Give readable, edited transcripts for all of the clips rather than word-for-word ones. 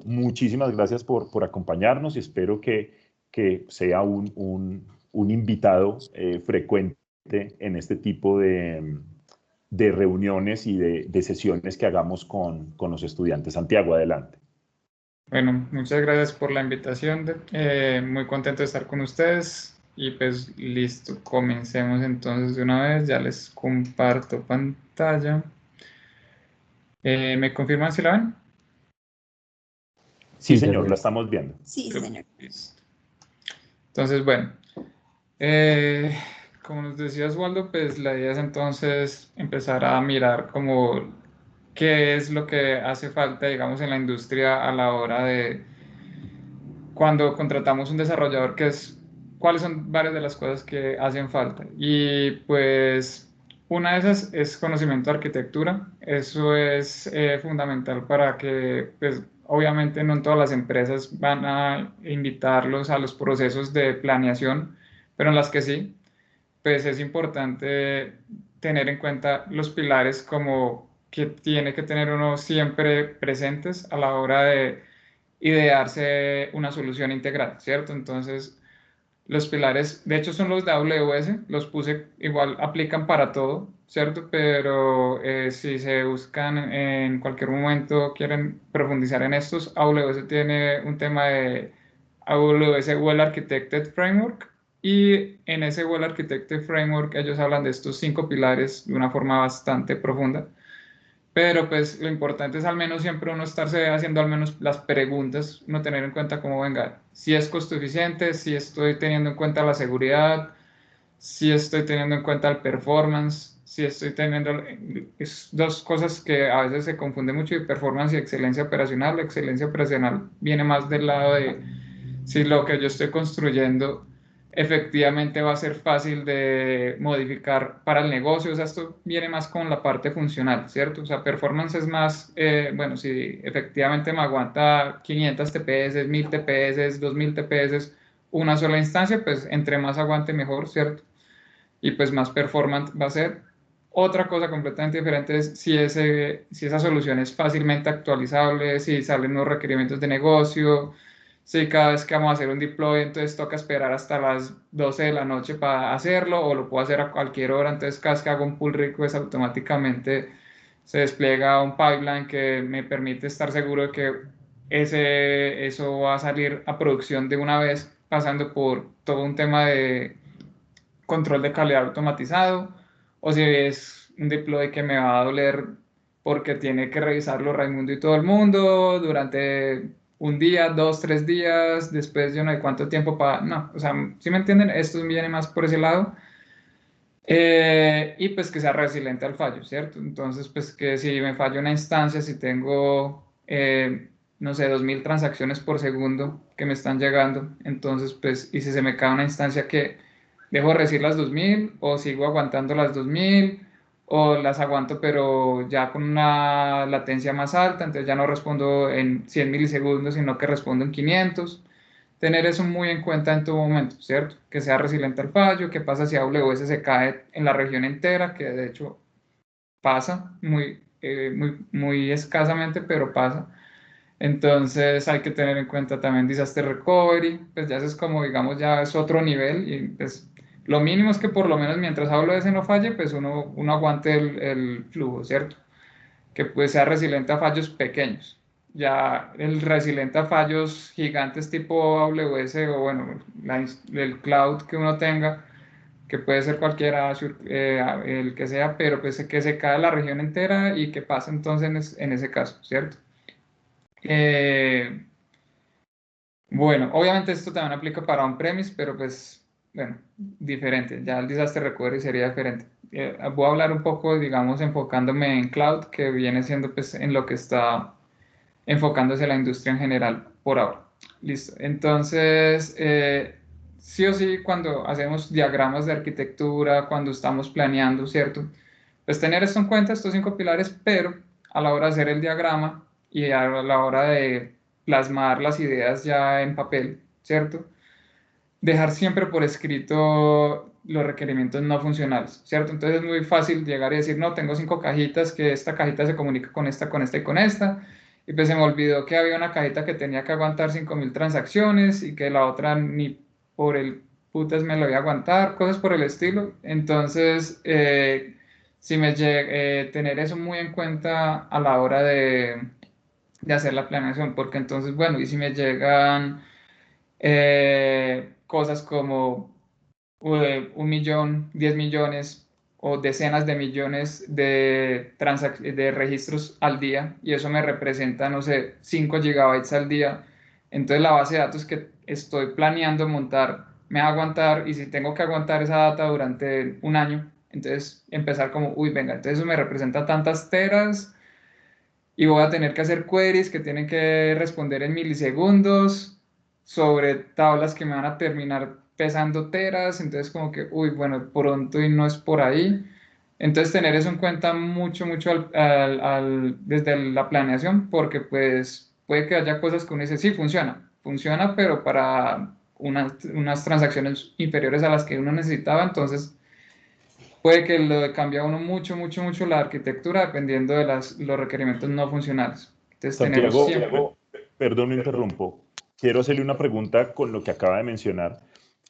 muchísimas gracias por acompañarnos y espero que sea un invitado frecuente en este tipo de reuniones y de sesiones que hagamos con los estudiantes. Santiago, adelante. Bueno, muchas gracias por la invitación. Muy contento de estar con ustedes. Y pues listo, comencemos entonces de una vez. Ya les comparto pantalla. ¿Me confirman si la ven? Sí, Sí, ya lo señor, la veo. estamos viendo. Sí, señor. Listo. Entonces, bueno, eh, como nos decía Osvaldo, pues la idea es entonces empezar a mirar como qué es lo que hace falta, digamos, en la industria a la hora de cuando contratamos un desarrollador, que es cuáles son varias de las cosas que hacen falta. Y pues una de esas es conocimiento de arquitectura. Eso es fundamental para que, pues obviamente no en todas las empresas van a invitarlos a los procesos de planeación, pero en las que sí, pues es importante tener en cuenta los pilares como que tiene que tener uno siempre presentes a la hora de idearse una solución integral, ¿cierto? Entonces, los pilares, de hecho, son los de AWS, los puse, igual aplican para todo, ¿cierto? Pero si se buscan en cualquier momento, quieren profundizar en estos, AWS tiene un tema de AWS Well Architected Framework, y en ese Well Architected Framework ellos hablan de estos 5 pilares de una forma bastante profunda. Pero pues lo importante es al menos siempre uno estarse haciendo al menos las preguntas, uno tener en cuenta cómo venga, si es costo eficiente, si estoy teniendo en cuenta la seguridad, si estoy teniendo en cuenta el performance, si estoy teniendo, es dos cosas que a veces se confunden mucho, y performance y excelencia operacional. La excelencia operacional viene más del lado de si lo que yo estoy construyendo efectivamente va a ser fácil de modificar para el negocio. O sea, esto viene más con la parte funcional, ¿cierto? O sea, performance es más, bueno, si efectivamente me aguanta 500 TPS, 1000 TPS, 2000 TPS, una sola instancia, pues entre más aguante mejor, ¿cierto? Y pues más performance va a ser. Otra cosa completamente diferente es si esa solución es fácilmente actualizable, si salen nuevos requerimientos de negocio, si cada vez que vamos a hacer un deploy, entonces toca esperar hasta las 12 de la noche para hacerlo, o lo puedo hacer a cualquier hora. Entonces cada vez que hago un pull request, automáticamente se despliega un pipeline que me permite estar seguro de que eso va a salir a producción de una vez, pasando por todo un tema de control de calidad automatizado, o si es un deploy que me va a doler porque tiene que revisarlo Raimundo y todo el mundo durante un día, 2, 3 días, después yo no sé cuánto tiempo para... No, o sea, si me entienden, esto viene más por ese lado. Y pues que sea resiliente al fallo, ¿cierto? Entonces, pues que si me falla una instancia, si tengo, no sé, 2000 transacciones por segundo que me están llegando, entonces, pues, y si se me cae una instancia, que dejo de recibir las 2000, o sigo aguantando las 2000, o las aguanto pero ya con una latencia más alta, entonces ya no respondo en 100 milisegundos, sino que respondo en 500. Tener eso muy en cuenta en todo momento, ¿cierto? Que sea resiliente al fallo. ¿Qué pasa si AWS se cae en la región entera? Que de hecho pasa muy escasamente, pero pasa. Entonces hay que tener en cuenta también disaster recovery. Pues ya eso es como, digamos, ya es otro nivel, y pues lo mínimo es que por lo menos mientras AWS no falle, pues uno aguante el flujo, ¿cierto? Que pues sea resiliente a fallos pequeños. Ya el resiliente a fallos gigantes tipo AWS, o bueno, el cloud que uno tenga, que puede ser cualquiera, el que sea, pero pues que se cae la región entera, y que pasa entonces en ese caso, ¿cierto? Eh, bueno, obviamente esto también aplica para on-premise, pero pues, bueno, diferente. Ya el disaster recovery sería diferente. Voy a hablar un poco, digamos, enfocándome en cloud, que viene siendo pues en lo que está enfocándose la industria en general por ahora. Listo. Entonces, sí o sí, cuando hacemos diagramas de arquitectura, cuando estamos planeando, ¿cierto? Pues tener esto en cuenta, estos 5 pilares, pero a la hora de hacer el diagrama y a la hora de plasmar las ideas ya en papel, ¿cierto? Dejar siempre por escrito los requerimientos no funcionales, ¿cierto? Entonces es muy fácil llegar y decir, no, tengo 5 cajitas, que esta cajita se comunica con esta y con esta, y pues se me olvidó que había una cajita que tenía que aguantar 5.000 transacciones y que la otra ni por el putas me lo voy a aguantar, cosas por el estilo. Entonces, sí tener eso muy en cuenta a la hora de hacer la planeación, porque entonces, bueno, y si me llegan cosas como 1 millón, 10 millones o decenas de millones de registros al día y eso me representa, no sé, 5 gigabytes al día. Entonces la base de datos que estoy planeando montar me va a aguantar y si tengo que aguantar esa data durante un año, entonces empezar como, uy, venga, entonces eso me representa tantas teras y voy a tener que hacer queries que tienen que responder en milisegundos sobre tablas que me van a terminar pesando teras, entonces como que, uy, bueno, pronto y no es por ahí. Entonces tener eso en cuenta mucho, mucho desde la planeación, porque pues puede que haya cosas que uno dice, sí, funciona, pero para unas transacciones inferiores a las que uno necesitaba, entonces puede que lo cambie a uno mucho, mucho, mucho la arquitectura dependiendo de los requerimientos no funcionales. Entonces, tenerlo Santiago, siempre. perdón, me interrumpo. Quiero hacerle una pregunta con lo que acaba de mencionar.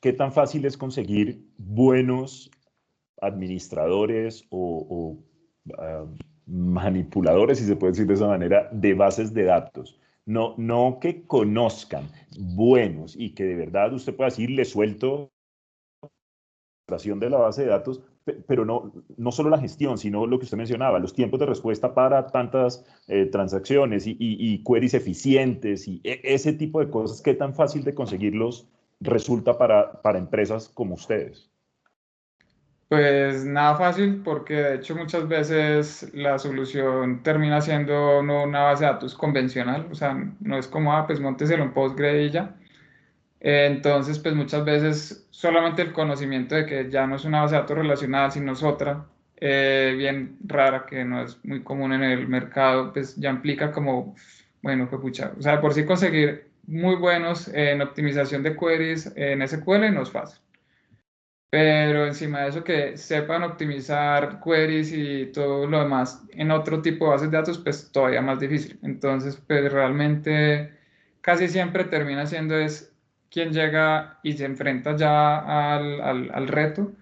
¿Qué tan fácil es conseguir buenos administradores manipuladores, si se puede decir de esa manera, de bases de datos? No, no que conozcan, buenos y que de verdad usted pueda decir, le suelto de la base de datos, pero no, no solo la gestión, sino lo que usted mencionaba, los tiempos de respuesta para tantas transacciones y queries eficientes y ese tipo de cosas, ¿qué tan fácil de conseguirlos resulta para empresas como ustedes? Pues nada fácil porque de hecho muchas veces la solución termina siendo no una base de datos convencional, o sea, no es como, pues mónteselo en Postgre y ya. Entonces, pues muchas veces solamente el conocimiento de que ya no es una base de datos relacional, sino es otra, bien rara, que no es muy común en el mercado, pues ya implica como, bueno, que pucha, o sea, por sí conseguir muy buenos en optimización de queries en SQL no es fácil. Pero encima de eso, que sepan optimizar queries y todo lo demás en otro tipo de bases de datos, pues todavía más difícil. Entonces, pues realmente casi siempre termina siendo es quien llega y se enfrenta ya al reto,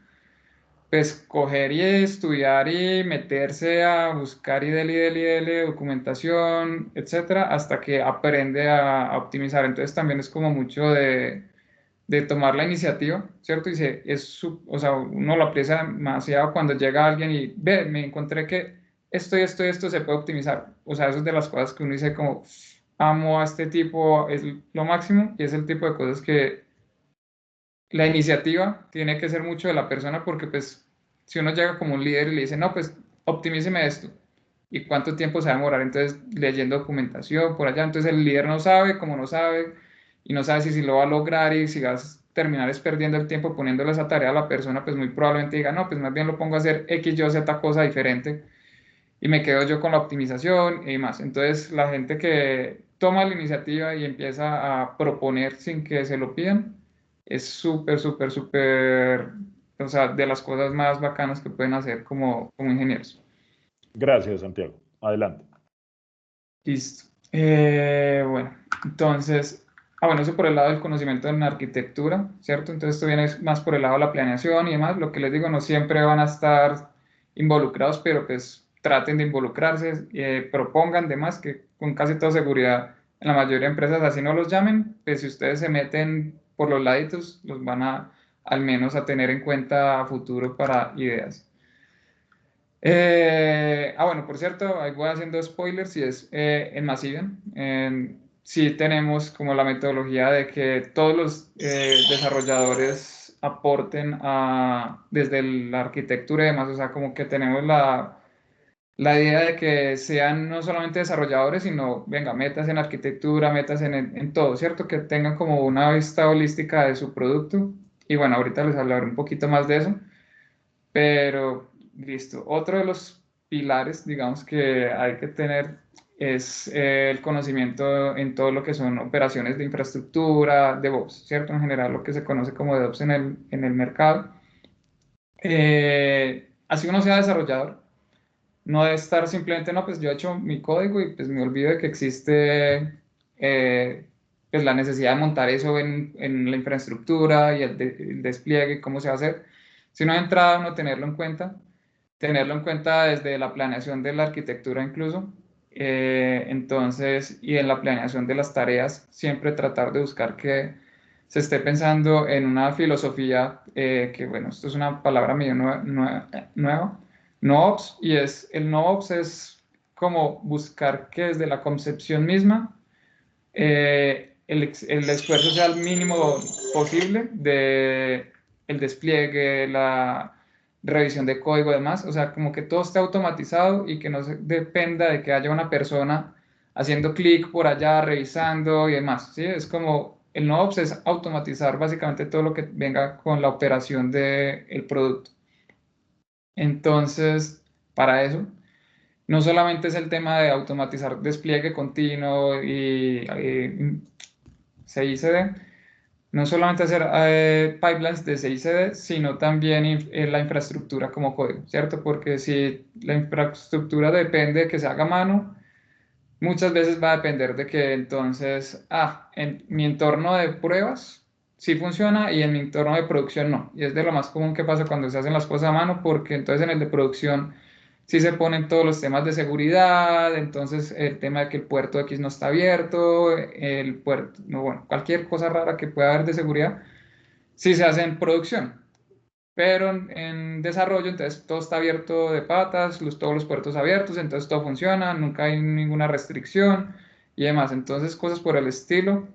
pues coger y estudiar y meterse a buscar y dele documentación, etcétera, hasta que aprende a optimizar. Entonces también es como mucho de tomar la iniciativa, ¿cierto? Y o sea, uno lo aprecia demasiado cuando llega alguien y ve, me encontré que esto y esto y esto se puede optimizar. O sea, eso es de las cosas que uno dice como, amo a este tipo, es lo máximo y es el tipo de cosas que la iniciativa tiene que ser mucho de la persona porque pues si uno llega como un líder y le dice, no, pues optimíceme esto. ¿Y cuánto tiempo se va a demorar? Entonces, leyendo documentación por allá. Entonces, el líder no sabe, como no sabe, y no sabe si lo va a lograr y si vas a terminar es perdiendo el tiempo poniéndole esa tarea a la persona, pues muy probablemente diga, no, pues más bien lo pongo a hacer X, Y, Z cosa diferente y me quedo yo con la optimización y más. Entonces, la gente que toma la iniciativa y empieza a proponer sin que se lo pidan, es súper, súper, súper, o sea, de las cosas más bacanas que pueden hacer como ingenieros. Gracias, Santiago. Adelante. Listo. Bueno, entonces, bueno, eso por el lado del conocimiento en arquitectura, ¿cierto? Entonces, esto viene más por el lado de la planeación y demás. Lo que les digo, no siempre van a estar involucrados, pero pues traten de involucrarse, propongan demás, que con casi toda seguridad, en la mayoría de empresas así no los llamen, pues si ustedes se meten por los laditos, los van a al menos a tener en cuenta a futuro para ideas. Bueno, por cierto, ahí voy haciendo spoilers y es en Massive. Sí tenemos como la metodología de que todos los desarrolladores aporten desde la arquitectura y demás, o sea, como que tenemos la idea de que sean no solamente desarrolladores, sino, venga, metas en arquitectura, metas en todo, ¿cierto? Que tengan como una vista holística de su producto. Y bueno, ahorita les hablaré un poquito más de eso. Pero listo. Otro de los pilares, digamos, que hay que tener es el conocimiento en todo lo que son operaciones de infraestructura, DevOps, ¿cierto? En general, lo que se conoce como DevOps en el mercado. Así uno sea desarrollador, no debe estar simplemente, no, pues yo he hecho mi código y pues me olvido de que existe pues la necesidad de montar eso en la infraestructura y el despliegue, cómo se va a hacer, sino de entrada uno tenerlo en cuenta desde la planeación de la arquitectura incluso. Entonces, y en la planeación de las tareas, siempre tratar de buscar que se esté pensando en una filosofía que, bueno, esto es una palabra medio nueva, NoOps, y el NoOps es como buscar que desde la concepción misma el esfuerzo sea el mínimo posible de el despliegue, la revisión de código y demás, o sea, como que todo esté automatizado y que no dependa de que haya una persona haciendo clic por allá, revisando y demás, ¿sí? Es como, el NoOps es automatizar básicamente todo lo que venga con la operación del producto. Entonces, para eso, no solamente es el tema de automatizar despliegue continuo y CI/CD, no solamente hacer pipelines de CI/CD, sino también la infraestructura como código, ¿cierto? Porque si la infraestructura depende de que se haga a mano, muchas veces va a depender de que entonces, en mi entorno de pruebas sí funciona y en mi entorno de producción no. Y es de lo más común que pasa cuando se hacen las cosas a mano, porque entonces en el de producción sí se ponen todos los temas de seguridad, entonces el tema de que el puerto X no está abierto, el puerto, no, bueno, cualquier cosa rara que pueda haber de seguridad, sí se hace en producción. Pero en desarrollo, entonces todo está abierto de patas, todos los puertos abiertos, entonces todo funciona, nunca hay ninguna restricción y demás. Entonces cosas por el estilo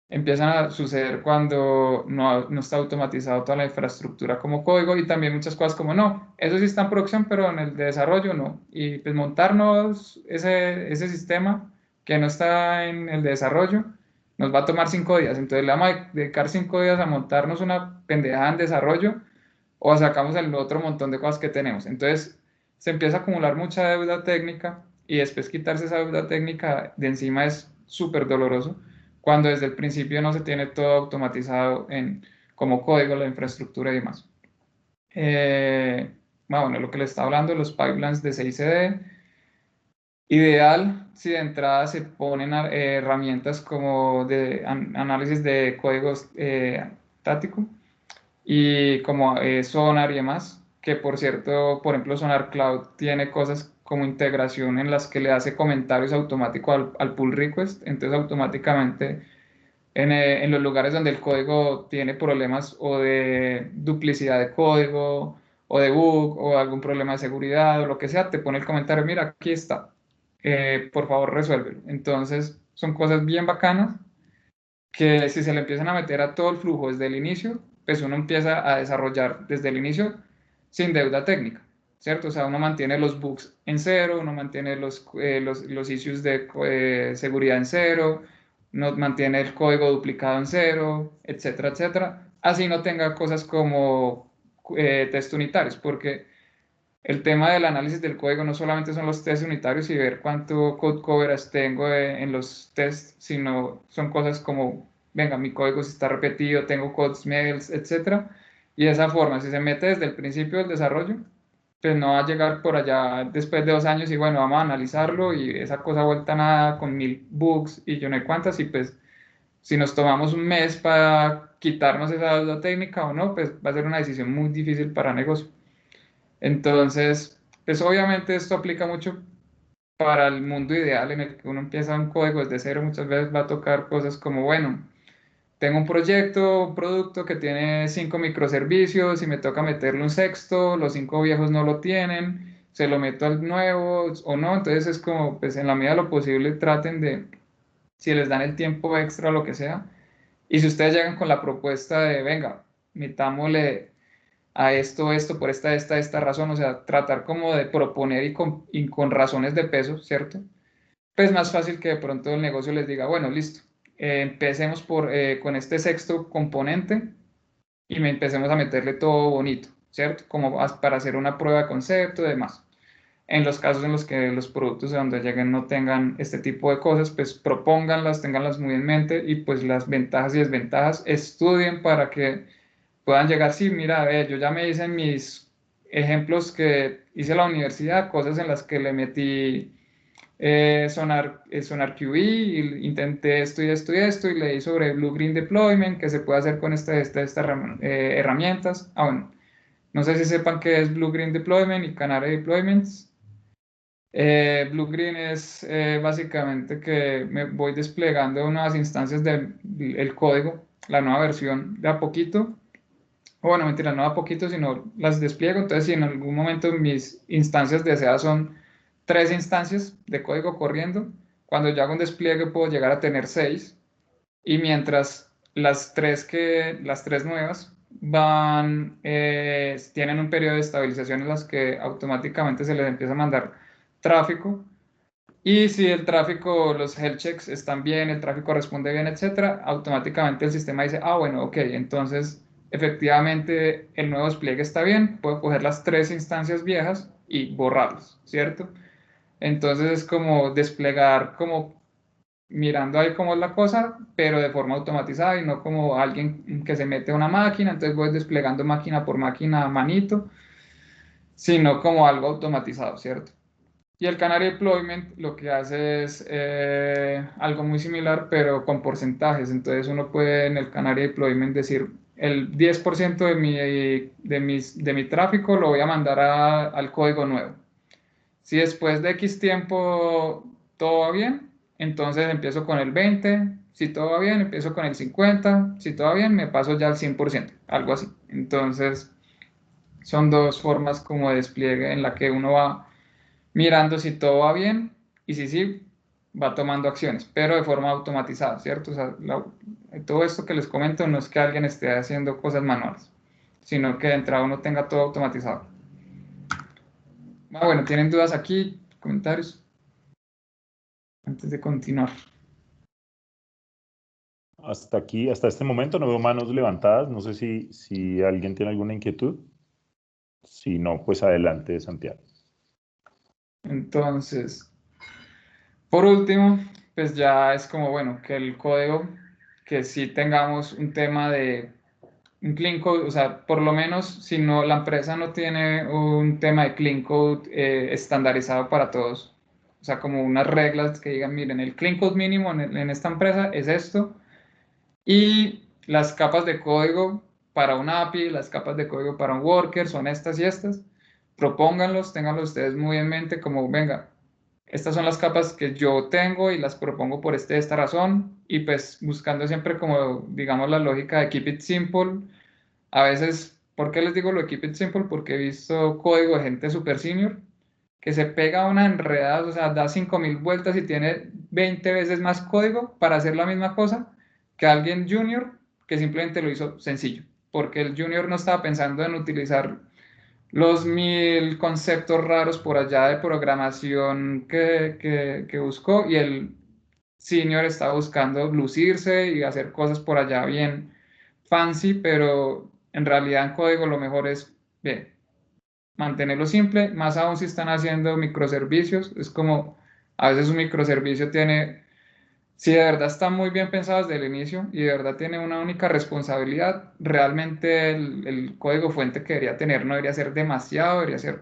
empiezan a suceder cuando no está automatizado toda la infraestructura como código y también muchas cosas como no, eso sí está en producción, pero en el de desarrollo no. Y pues montarnos ese sistema que no está en el de desarrollo nos va a tomar 5 días. Entonces le vamos a dedicar 5 días a montarnos una pendejada en desarrollo o sacamos el otro montón de cosas que tenemos. Entonces se empieza a acumular mucha deuda técnica y después quitarse esa deuda técnica de encima es súper doloroso cuando desde el principio no se tiene todo automatizado como código, la infraestructura y demás. Bueno, lo que le está hablando, los pipelines de CI/CD, ideal si de entrada se ponen herramientas como de análisis de códigos tático y como Sonar y demás, que por cierto, por ejemplo, Sonar Cloud tiene cosas como integración en las que le hace comentarios automáticos al pull request, entonces automáticamente en los lugares donde el código tiene problemas o de duplicidad de código o de bug o algún problema de seguridad o lo que sea, te pone el comentario, mira, aquí está, por favor resuélvelo. Entonces son cosas bien bacanas que si se le empiezan a meter a todo el flujo desde el inicio, pues uno empieza a desarrollar desde el inicio sin deuda técnica, ¿cierto? O sea, uno mantiene los bugs en cero, uno mantiene los issues de seguridad en cero, uno mantiene el código duplicado en cero, etcétera, etcétera. Así no tenga cosas como test unitarios, porque el tema del análisis del código no solamente son los test unitarios y ver cuánto code coverage tengo en los tests, sino son cosas como, venga, mi código si está repetido, tengo code smells, etc. Y de esa forma, si se mete desde el principio del desarrollo, pues no va a llegar por allá después de 2 años y bueno, vamos a analizarlo y esa cosa vuelta a nada con 1000 bugs y yo no sé cuántas y pues si nos tomamos un mes para quitarnos esa deuda técnica o no, pues va a ser una decisión muy difícil para negocio. Entonces, pues obviamente esto aplica mucho para el mundo ideal en el que uno empieza un código desde cero, muchas veces va a tocar cosas como, bueno, tengo un proyecto, un producto que tiene 5 microservicios y me toca meterle un sexto, los 5 viejos no lo tienen, se lo meto al nuevo o no, entonces es como, pues en la medida de lo posible traten de, si les dan el tiempo extra o lo que sea, y si ustedes llegan con la propuesta de, venga, metámosle a esto, por esta razón, o sea, tratar como de proponer y con razones de peso, ¿cierto? Pues más fácil que de pronto el negocio les diga, bueno, listo, empecemos con este sexto componente y empecemos a meterle todo bonito, ¿cierto? Como para hacer una prueba de concepto y demás. En los casos en los que los productos de donde lleguen no tengan este tipo de cosas, pues propónganlas, tenganlas muy en mente y pues las ventajas y desventajas estudien para que puedan llegar, sí, mira, yo ya me hice mis ejemplos que hice en la universidad, cosas en las que le metí SonarQB, y intenté esto y esto y esto, y leí sobre Blue-Green Deployment, que se puede hacer con estas herramientas. Bueno, no sé si sepan qué es Blue-Green Deployment y Canary Deployments. Blue-Green es básicamente que me voy desplegando unas instancias del código, la nueva versión de a poquito. O bueno, mentira, no a poquito, sino las despliego. Entonces, si en algún momento mis instancias deseadas son 3 instancias de código corriendo, cuando yo hago un despliegue puedo llegar a tener 6. Y mientras las tres nuevas tienen un periodo de estabilización en las que automáticamente se les empieza a mandar tráfico. Y si el tráfico, los health checks están bien, el tráfico responde bien, etcétera, automáticamente el sistema dice, bueno, ok, entonces efectivamente el nuevo despliegue está bien, puedo coger las 3 instancias viejas y borrarlas, ¿cierto? Entonces es como desplegar, como mirando ahí cómo es la cosa, pero de forma automatizada y no como alguien que se mete a una máquina, entonces voy desplegando máquina por máquina a manito, sino como algo automatizado, ¿cierto? Y el Canary Deployment lo que hace es algo muy similar, pero con porcentajes. Entonces uno puede en el Canary Deployment decir, el 10% de mi tráfico lo voy a mandar al código nuevo. Si después de X tiempo todo va bien, entonces empiezo con el 20. Si todo va bien, empiezo con el 50. Si todo va bien, me paso ya al 100%, algo así. Entonces son dos formas como de despliegue en la que uno va mirando si todo va bien y si sí, va tomando acciones, pero de forma automatizada, ¿cierto? O sea, todo esto que les comento no es que alguien esté haciendo cosas manuales, sino que de entrada uno tenga todo automatizado. Bueno, ¿tienen dudas aquí? ¿Comentarios? Antes de continuar. Hasta aquí, hasta este momento no veo manos levantadas. No sé si alguien tiene alguna inquietud. Si no, pues adelante, Santiago. Entonces, por último, pues ya es como, bueno, que el código, que sí tengamos un tema de un clean code, o sea, por lo menos si no, la empresa no tiene un tema de clean code estandarizado para todos, o sea, como unas reglas que digan, miren, el clean code mínimo en esta empresa es esto, y las capas de código para un API, las capas de código para un worker son estas y estas, propónganlos, ténganlos ustedes muy en mente como, venga, estas son las capas que yo tengo y las propongo por esta razón, y pues buscando siempre como, digamos, la lógica de keep it simple. A veces, ¿por qué les digo lo de keep it simple? Porque he visto código de gente super senior que se pega una enredada, o sea, da 5000 vueltas y tiene 20 veces más código para hacer la misma cosa que alguien junior que simplemente lo hizo sencillo, porque el junior no estaba pensando en utilizar los 1000 conceptos raros por allá de programación que buscó, y el senior estaba buscando lucirse y hacer cosas por allá bien fancy, pero en realidad en código lo mejor es bien, mantenerlo simple, más aún si están haciendo microservicios. Es como a veces un microservicio tiene, si de verdad está muy bien pensado desde el inicio y de verdad tiene una única responsabilidad, realmente el código fuente que debería tener no debería ser demasiado, debería ser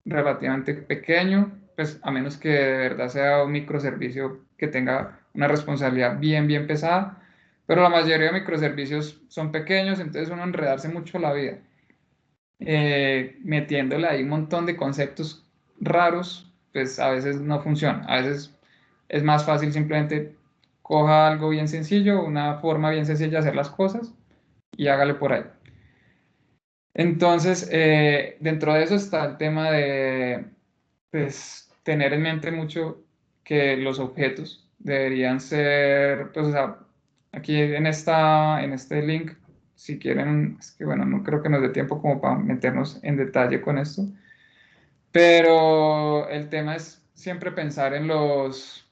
relativamente pequeño, pues a menos que de verdad sea un microservicio que tenga una responsabilidad bien, bien pesada. Pero la mayoría de microservicios son pequeños, entonces uno enredarse mucho la vida metiéndole ahí un montón de conceptos raros, pues a veces no funciona. A veces es más fácil simplemente coja algo bien sencillo, una forma bien sencilla de hacer las cosas y hágale por ahí. Entonces, dentro de eso está el tema de pues, tener en mente mucho que los objetos deberían ser, pues, o sea, aquí en este link, si quieren, es que bueno, no creo que nos dé tiempo como para meternos en detalle con esto, pero el tema es siempre pensar en los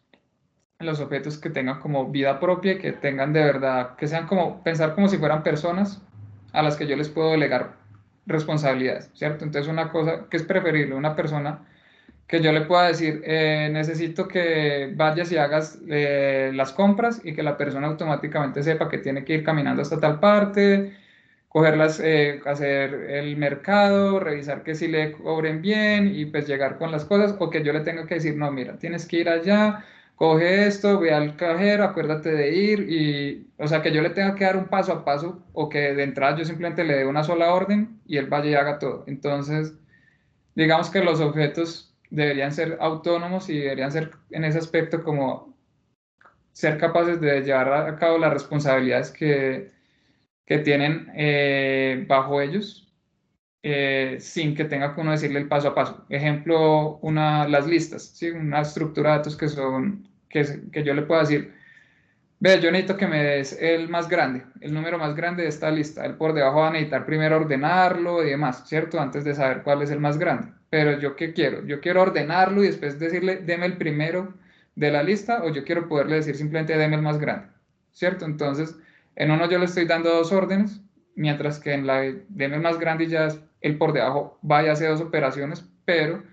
objetos que tengan como vida propia, que tengan de verdad, que sean como, pensar como si fueran personas a las que yo les puedo delegar responsabilidades, ¿cierto? Entonces una cosa que es preferible, una persona que yo le pueda decir, necesito que vayas y hagas las compras, y que la persona automáticamente sepa que tiene que ir caminando hasta tal parte, cogerlas, hacer el mercado, revisar que sí le cobren bien y pues llegar con las cosas, o que yo le tenga que decir, no, mira, tienes que ir allá, coge esto, ve al cajero, acuérdate de ir, y, o sea, que yo le tenga que dar un paso a paso, o que de entrada yo simplemente le dé una sola orden y él vaya y haga todo. Entonces, digamos que los objetos deberían ser autónomos y deberían ser en ese aspecto como ser capaces de llevar a cabo las responsabilidades que tienen bajo ellos, sin que tenga que uno decirle el paso a paso. Ejemplo, las listas, ¿sí? Una estructura de datos que yo le pueda decir, ve, yo necesito que me des el más grande, el número más grande de esta lista. Él por debajo va a necesitar primero ordenarlo y demás, ¿cierto? Antes de saber cuál es el más grande. Pero yo, ¿qué quiero? Yo quiero ordenarlo y después decirle, deme el primero de la lista, o yo quiero poderle decir simplemente, deme el más grande, ¿cierto? Entonces, en uno yo le estoy dando dos órdenes, mientras que en la de deme el más grande ya él por debajo vaya a hacer dos operaciones, pero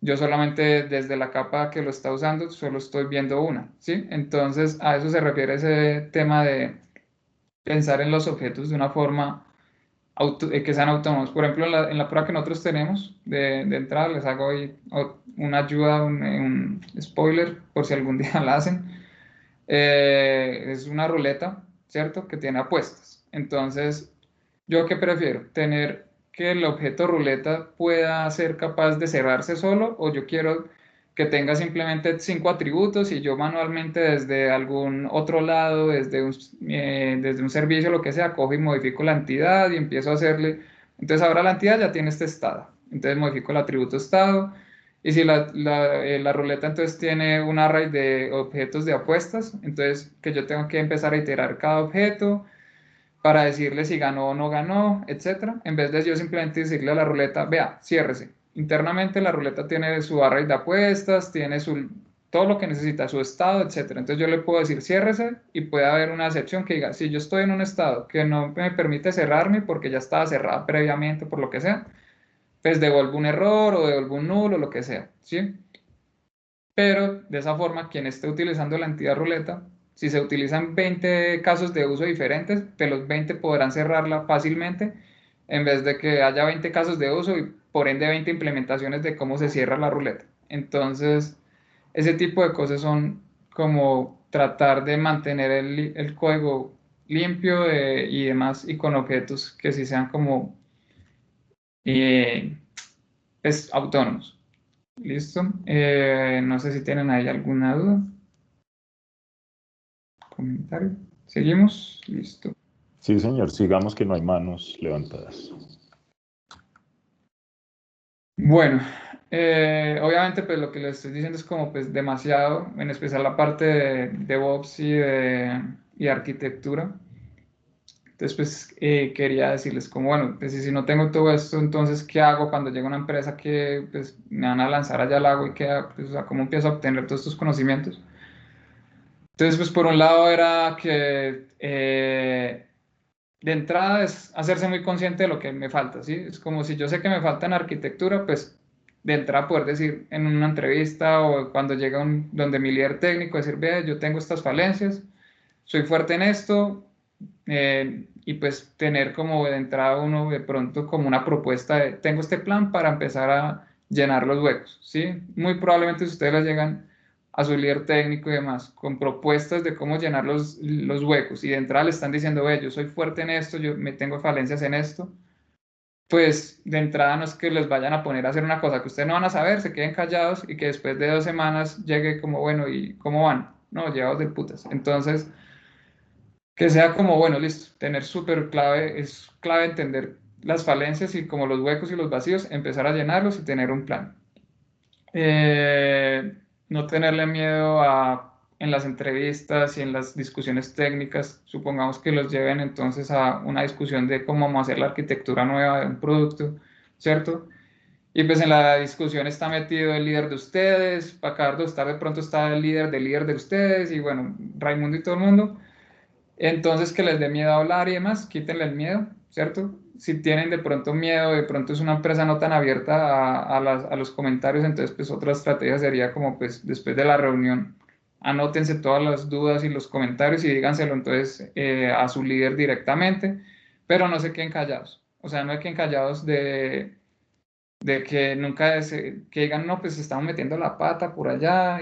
yo solamente desde la capa que lo está usando, solo estoy viendo una, ¿sí? Entonces, a eso se refiere ese tema de pensar en los objetos de una forma que sean autónomos. Por ejemplo, en la prueba que nosotros tenemos de entrada, les hago hoy una ayuda, un spoiler, por si algún día la hacen. Es una ruleta, ¿cierto? Que tiene apuestas. Entonces, ¿yo qué prefiero? ¿Tener que el objeto ruleta pueda ser capaz de cerrarse solo, o yo quiero que tenga simplemente 5 atributos y yo manualmente desde algún otro lado, desde un servicio, lo que sea, cojo y modifico la entidad y empiezo a hacerle? Entonces ahora la entidad ya tiene este estado. Entonces modifico el atributo estado. Y si la ruleta entonces tiene un array de objetos de apuestas, entonces que yo tengo que empezar a iterar cada objeto para decirle si ganó o no ganó, etcétera, en vez de yo simplemente decirle a la ruleta, vea, ciérrese. Internamente la ruleta tiene su array de apuestas, tiene todo lo que necesita, su estado, etcétera. Entonces yo le puedo decir ciérrese, y puede haber una excepción que diga, si yo estoy en un estado que no me permite cerrarme porque ya estaba cerrada previamente por lo que sea, pues devuelvo un error o devuelvo un nulo, lo que sea, ¿sí? Pero de esa forma, quien esté utilizando la entidad ruleta, si se utilizan 20 casos de uso diferentes, de los 20 podrán cerrarla fácilmente, en vez de que haya 20 casos de uso y por ende 20 implementaciones de cómo se cierra la ruleta. Entonces, ese tipo de cosas son como tratar de mantener el código limpio, y demás, y con objetos que sí sean como eh, pues, autónomos. ¿Listo? No sé si tienen ahí alguna duda, comentario. ¿Seguimos? Listo. Sí, señor, sigamos que no hay manos levantadas. Bueno, obviamente pues lo que les estoy diciendo es como pues demasiado, en especial la parte de DevOps y arquitectura. Entonces pues quería decirles como, bueno, pues si no tengo todo esto, entonces ¿qué hago cuando llega una empresa que pues me van a lanzar allá al agua y pues, o sea, cómo empiezo a obtener todos estos conocimientos? Entonces pues por un lado era que de entrada es hacerse muy consciente de lo que me falta, ¿sí? Es como si yo sé que me falta en arquitectura, pues de entrada poder decir en una entrevista o cuando llega donde mi líder técnico, decir, vea, yo tengo estas falencias, soy fuerte en esto, y pues tener como de entrada uno de pronto como una propuesta de, tengo este plan para empezar a llenar los huecos, ¿sí? Muy probablemente si ustedes les llegan a su líder técnico y demás, con propuestas de cómo llenar los huecos, y de entrada le están diciendo, ve, yo soy fuerte en esto, yo me tengo falencias en esto, pues de entrada no es que les vayan a poner a hacer una cosa que ustedes no van a saber, se queden callados y que después de 2 semanas llegue como, bueno, ¿y cómo van? No, llevados del putas. Entonces, que sea como, bueno, listo, tener súper clave, es clave entender las falencias y como los huecos y los vacíos, empezar a llenarlos y tener un plan. No tenerle miedo en las entrevistas y en las discusiones técnicas, supongamos que los lleven entonces a una discusión de cómo vamos a hacer la arquitectura nueva de un producto, ¿cierto? Y pues en la discusión está metido el líder de ustedes, para acabar de estar de pronto está el líder de ustedes, y bueno, Raimundo y todo el mundo. Entonces, que les dé miedo hablar y demás, quítenle el miedo, ¿cierto? Si tienen de pronto miedo, de pronto es una empresa no tan abierta a los comentarios, entonces pues otra estrategia sería como pues después de la reunión, anótense todas las dudas y los comentarios y díganselo entonces a su líder directamente, pero no se queden callados. O sea, no se queden callados de que nunca, que digan, no, pues estamos metiendo la pata por allá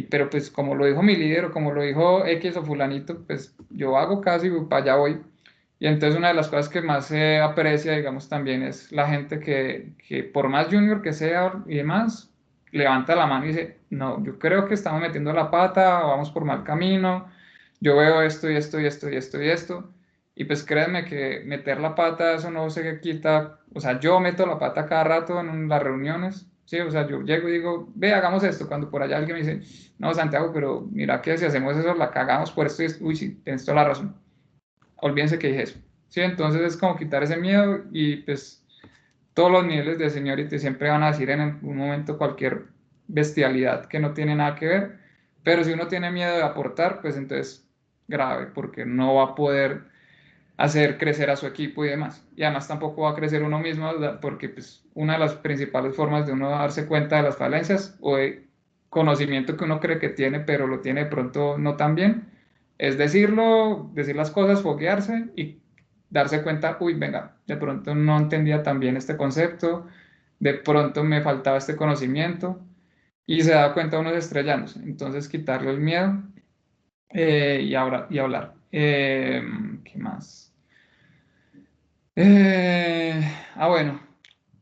pero pues como lo dijo mi líder o como lo dijo X o fulanito, pues yo hago caso y para allá voy. Y entonces una de las cosas que más se aprecia, digamos, también es la gente que por más junior que sea y demás, levanta la mano y dice, no, yo creo que estamos metiendo la pata, vamos por mal camino, yo veo esto y esto y esto y esto y esto. Y pues créanme que meter la pata, eso no se quita, o sea, yo meto la pata cada rato en las reuniones, ¿sí? O sea, yo llego y digo, ve, hagamos esto, cuando por allá alguien me dice, no, Santiago, pero mira que si hacemos eso, la cagamos por esto y esto, uy, sí, tienes toda la razón, olvídense que dije eso, ¿sí? Entonces es como quitar ese miedo y pues todos los niveles de seniority siempre van a decir en algún momento cualquier bestialidad que no tiene nada que ver, pero si uno tiene miedo de aportar, pues entonces grave, porque no va a poder hacer crecer a su equipo y demás. Y además tampoco va a crecer uno mismo, porque pues, una de las principales formas de uno darse cuenta de las falencias o de conocimiento que uno cree que tiene, pero lo tiene de pronto no tan bien, es decirlo, decir las cosas, foguearse y darse cuenta, uy, venga, de pronto no entendía tan bien este concepto, de pronto me faltaba este conocimiento y se da cuenta uno de estrellándose. Entonces quitarle el miedo y hablar. ¿Qué más? Bueno,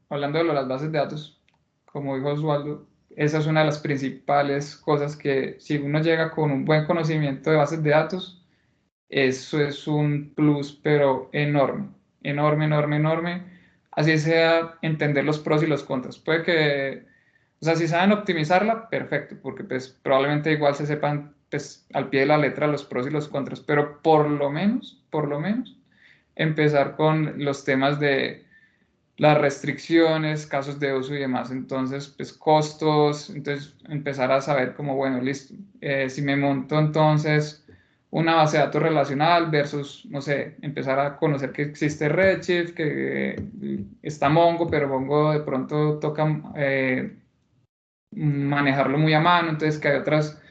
hablando de las bases de datos, como dijo Osvaldo, esa es una de las principales cosas que si uno llega con un buen conocimiento de bases de datos, eso es un plus, pero enorme, enorme, enorme, enorme. Así sea entender los pros y los contras. Puede que, o sea, si saben optimizarla, perfecto, porque pues probablemente igual se sepan pues, al pie de la letra los pros y los contras, pero por lo menos, empezar con los temas de las restricciones, casos de uso y demás. Entonces, pues costos, entonces empezar a saber como, bueno, listo, si me monto entonces una base de datos relacional versus, no sé, empezar a conocer que existe Redshift, que está Mongo, pero Mongo de pronto toca manejarlo muy a mano, entonces que hay otras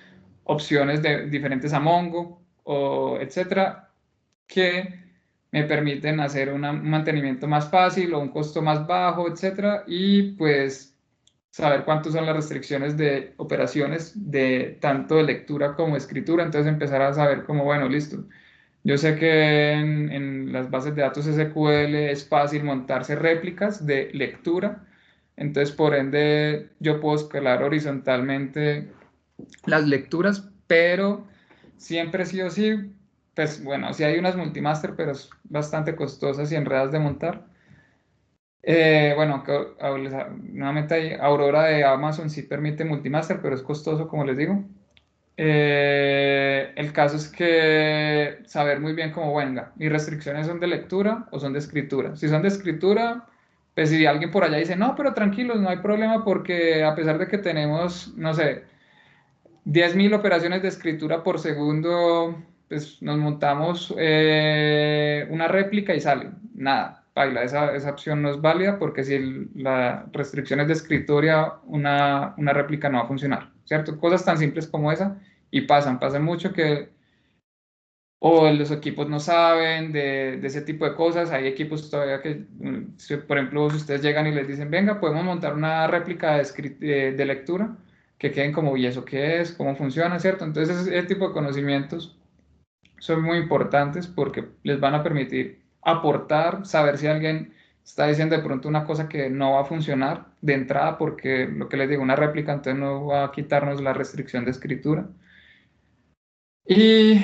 opciones diferentes a Mongo, o etcétera, que me permiten hacer un mantenimiento más fácil o un costo más bajo, etcétera, y pues saber cuántas son las restricciones de operaciones de tanto de lectura como escritura, entonces empezar a saber como, bueno, listo. Yo sé que en las bases de datos SQL es fácil montarse réplicas de lectura, entonces por ende yo puedo escalar horizontalmente las lecturas, pero siempre sí o sí, pues bueno, sí hay unas multimaster, pero es bastante costosas y enredadas de montar. Bueno, nuevamente hay Aurora de Amazon sí permite multimaster, pero es costoso, como les digo. El caso es que saber muy bien cómo venga. Mis restricciones son de lectura o son de escritura. Si son de escritura, pues si alguien por allá dice, no, pero tranquilos, no hay problema porque a pesar de que tenemos, no sé, 10.000 operaciones de escritura por segundo, pues nos montamos una réplica y sale. Nada, baila, esa opción no es válida porque si la restricción es de escritura, una réplica no va a funcionar, ¿cierto? Cosas tan simples como esa y pasan mucho que o los equipos no saben de ese tipo de cosas. Hay equipos todavía que, por ejemplo, si ustedes llegan y les dicen, venga, podemos montar una réplica de lectura, que queden como, ¿y eso qué es? ¿Cómo funciona? ¿Cierto? Entonces, ese tipo de conocimientos son muy importantes porque les van a permitir aportar, saber si alguien está diciendo de pronto una cosa que no va a funcionar de entrada, porque lo que les digo, una réplica entonces no va a quitarnos la restricción de escritura y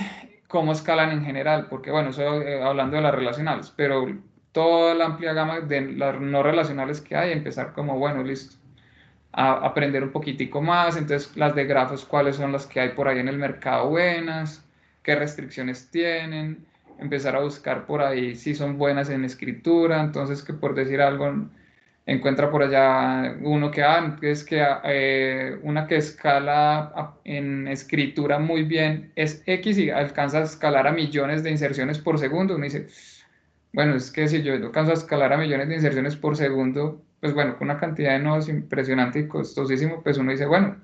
cómo escalan en general, porque bueno, eso hablando de las relacionales, pero toda la amplia gama de las no relacionales que hay, empezar como, bueno, listo, a aprender un poquitico más, entonces las de grafos, cuáles son las que hay por ahí en el mercado buenas, qué restricciones tienen, empezar a buscar por ahí si son buenas en escritura, entonces que por decir algo, encuentra por allá uno que es que una que escala en escritura muy bien es X y alcanza a escalar a millones de inserciones por segundo. Uno dice, bueno, es que si yo alcanzo a escalar a millones de inserciones por segundo, pues bueno, con una cantidad de nodos impresionante y costosísimo, pues uno dice, bueno,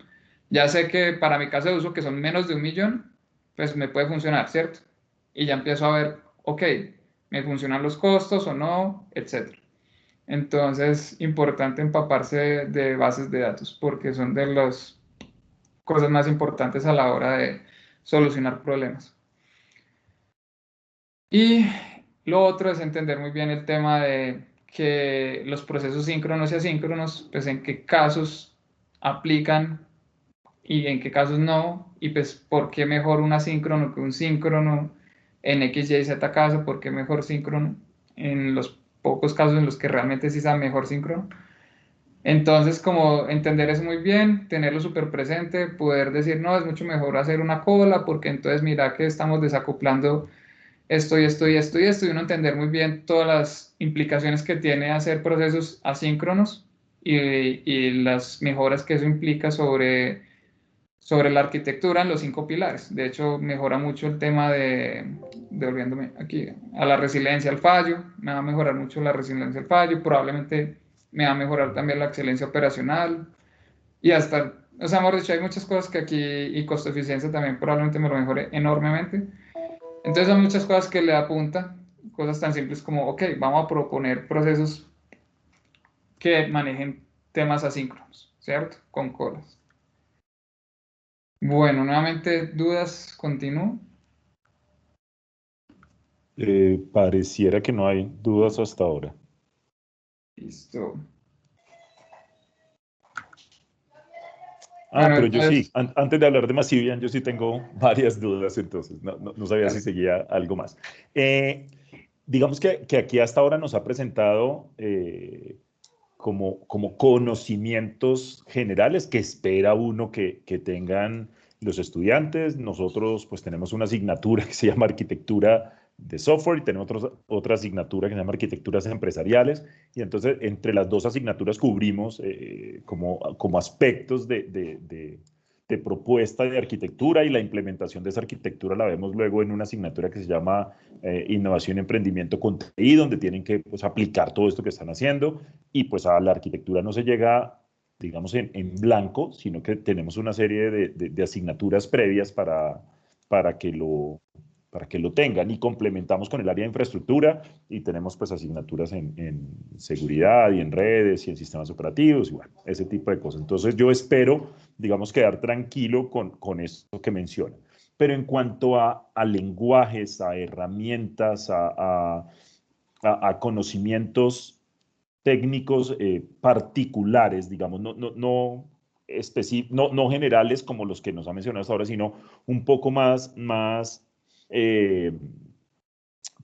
ya sé que para mi caso de uso, que son menos de 1 millón, pues me puede funcionar, ¿cierto? Y ya empiezo a ver, ok, ¿Me funcionan los costos o no? Etcétera. Entonces, importante empaparse de bases de datos porque son de las cosas más importantes a la hora de solucionar problemas. Y lo otro es entender muy bien el tema de que los procesos síncronos y asíncronos, pues en qué casos aplican y en qué casos no, y pues por qué mejor un asíncrono que un síncrono en X, Y, Z caso, por qué mejor síncrono en los pocos casos en los que realmente sí sea mejor síncrono. Entonces, como entender eso muy bien, tenerlo súper presente, poder decir, no, es mucho mejor hacer una cola, porque entonces mira que estamos desacoplando esto y esto y esto y esto, y uno entender muy bien todas las implicaciones que tiene hacer procesos asíncronos y las mejoras que eso implica sobre la arquitectura en los 5 pilares. De hecho, mejora mucho el tema devolviéndome aquí, a la resiliencia al fallo, me va a mejorar mucho la resiliencia al fallo, probablemente me va a mejorar también la excelencia operacional y hasta, o sea, mejor dicho, hay muchas cosas que aquí, y costo eficiencia también probablemente me lo mejore enormemente. Entonces hay muchas cosas que le apunta, cosas tan simples como, ok, vamos a proponer procesos que manejen temas asíncronos, ¿cierto? Con colas. Bueno, nuevamente, dudas, continúo. Pareciera que no hay dudas hasta ahora. Listo. Ah, Bueno, pero yo sí, entonces, antes de hablar de Massivian, yo sí tengo varias dudas, entonces no sabía si seguía algo más. Digamos que aquí hasta ahora nos ha presentado como conocimientos generales que espera uno que tengan los estudiantes. Nosotros pues tenemos una asignatura que se llama arquitectura de software y tenemos otra asignatura que se llama arquitecturas empresariales y entonces entre las dos asignaturas cubrimos como aspectos de propuesta de arquitectura y la implementación de esa arquitectura la vemos luego en una asignatura que se llama Innovación y Emprendimiento con TI, donde tienen que pues, aplicar todo esto que están haciendo y pues a la arquitectura no se llega, digamos, en blanco, sino que tenemos una serie de asignaturas previas para que para que lo tengan y complementamos con el área de infraestructura y tenemos pues asignaturas en seguridad y en redes y en sistemas operativos y bueno, ese tipo de cosas. Entonces yo espero, digamos, quedar tranquilo con esto que menciona. Pero en cuanto a lenguajes, a herramientas, a conocimientos técnicos particulares, digamos, no generales como los que nos ha mencionado hasta ahora, sino un poco más eh,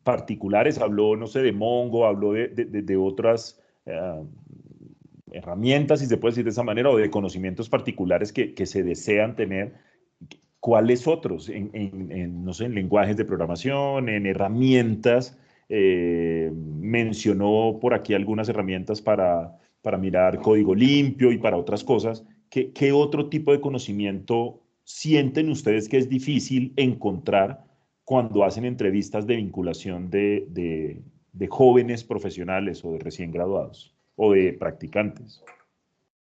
particulares. Habló, no sé, de Mongo, habló de otras herramientas, si se puede decir de esa manera, o de conocimientos particulares que se desean tener. ¿Cuáles otros? No sé, en lenguajes de programación, en herramientas. Mencionó por aquí algunas herramientas para mirar código limpio y para otras cosas. ¿Qué otro tipo de conocimiento sienten ustedes que es difícil encontrar cuando hacen entrevistas de vinculación de jóvenes profesionales o de recién graduados o de practicantes?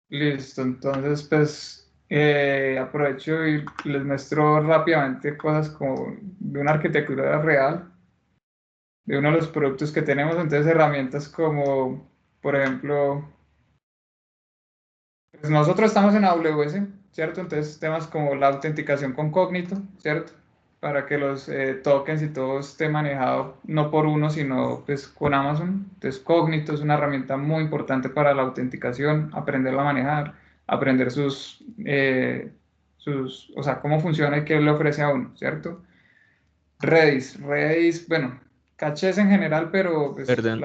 listo. Entonces, pues aprovecho y les muestro rápidamente cosas como de una arquitectura real, de uno de los productos que tenemos. Entonces, herramientas como, por ejemplo, pues nosotros estamos en AWS, ¿cierto? Entonces, temas como la autenticación con Cognito, ¿cierto? Para que los tokens y todo esté manejado no por uno, sino pues con Amazon. Entonces, Cognito es una herramienta muy importante para la autenticación, aprenderla a manejar, aprender o sea, cómo funciona y qué le ofrece a uno, ¿cierto? Redis, bueno, cachés en general, pero pues Perdón,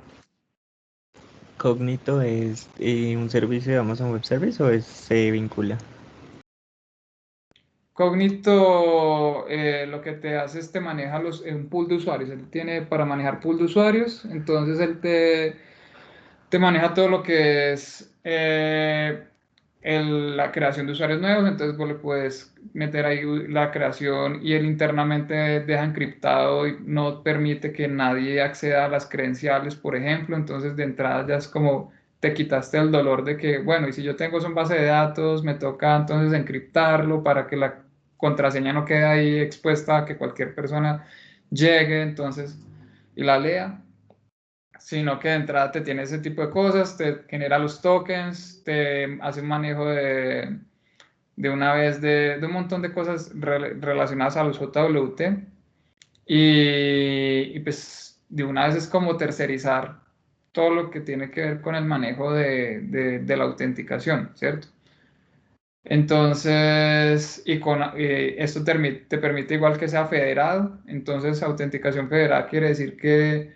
¿Cognito es un servicio de Amazon Web Service o se vincula? Cognito lo que te hace es te maneja un pool de usuarios. Él tiene para manejar pool de usuarios, entonces él te maneja todo lo que es la creación de usuarios nuevos. Entonces vos le puedes meter ahí la creación y él internamente deja encriptado y no permite que nadie acceda a las credenciales, por ejemplo. Entonces de entrada ya es como te quitaste el dolor de que, bueno, y si yo tengo eso en base de datos, me toca entonces encriptarlo para que la contraseña no quede ahí expuesta a que cualquier persona llegue. Entonces, y la lea, sino que de entrada te tiene ese tipo de cosas, te genera los tokens, te hace un manejo de una vez de un montón de cosas relacionadas a los JWT y pues de una vez es como tercerizar todo lo que tiene que ver con el manejo de la autenticación, ¿cierto? Entonces, esto te permite igual que sea federado, entonces autenticación federada quiere decir que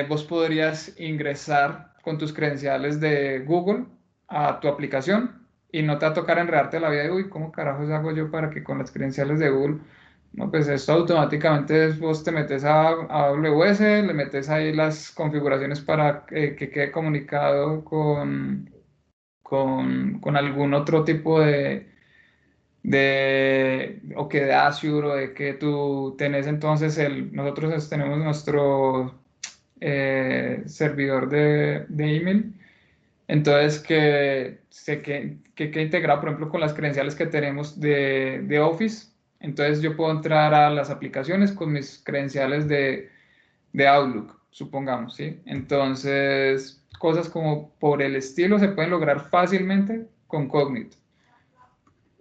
vos podrías ingresar con tus credenciales de Google a tu aplicación y no te va a tocar enredarte la vida de, uy, ¿cómo carajos hago yo para que con las credenciales de Google? No, pues esto automáticamente vos te metes a AWS, le metes ahí las configuraciones para que quede comunicado con algún otro tipo o que de Azure o de que tú tenés entonces nosotros tenemos nuestro servidor de email, entonces que quede integrado, por ejemplo, con las credenciales que tenemos de Office, entonces yo puedo entrar a las aplicaciones con mis credenciales de Outlook, supongamos, ¿sí? Entonces, cosas como por el estilo se pueden lograr fácilmente con Cognito.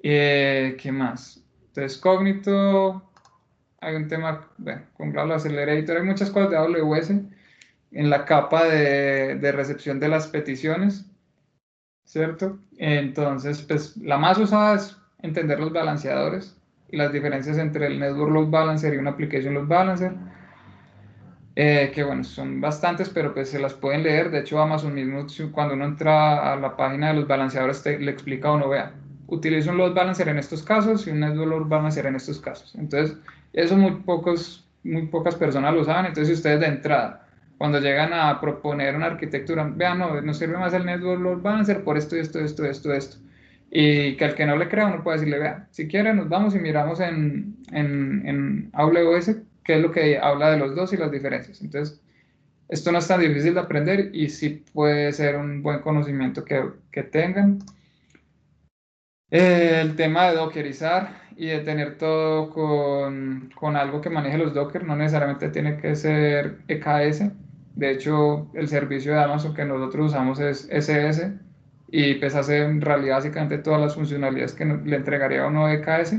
¿Qué más? Entonces, Cognito, hay un tema, bueno, con Cloud Accelerator, hay muchas cosas de AWS en la capa de recepción de las peticiones, ¿cierto? Entonces, pues la más usada es entender los balanceadores y las diferencias entre el Network Load Balancer y una Application Load Balancer, que bueno, son bastantes, pero pues se las pueden leer. De hecho, Amazon mismo, cuando uno entra a la página de los balanceadores, le explica a uno, vea, utiliza un load balancer en estos casos y un network load balancer en estos casos. Entonces, eso muy pocas personas lo saben. Entonces, si ustedes de entrada, cuando llegan a proponer una arquitectura, vean, no, nos sirve más el network load balancer por esto, esto, esto, esto, esto. Y que al que no le crea, uno puede decirle, vea, si quiere, nos vamos y miramos en AWS qué es lo que habla de los dos y las diferencias. Entonces, esto no es tan difícil de aprender y sí puede ser un buen conocimiento que tengan. El tema de dockerizar y de tener todo con algo que maneje los Docker, no necesariamente tiene que ser EKS. De hecho, el servicio de Amazon que nosotros usamos es SS y pues hace en realidad básicamente todas las funcionalidades que le entregaría a uno de EKS.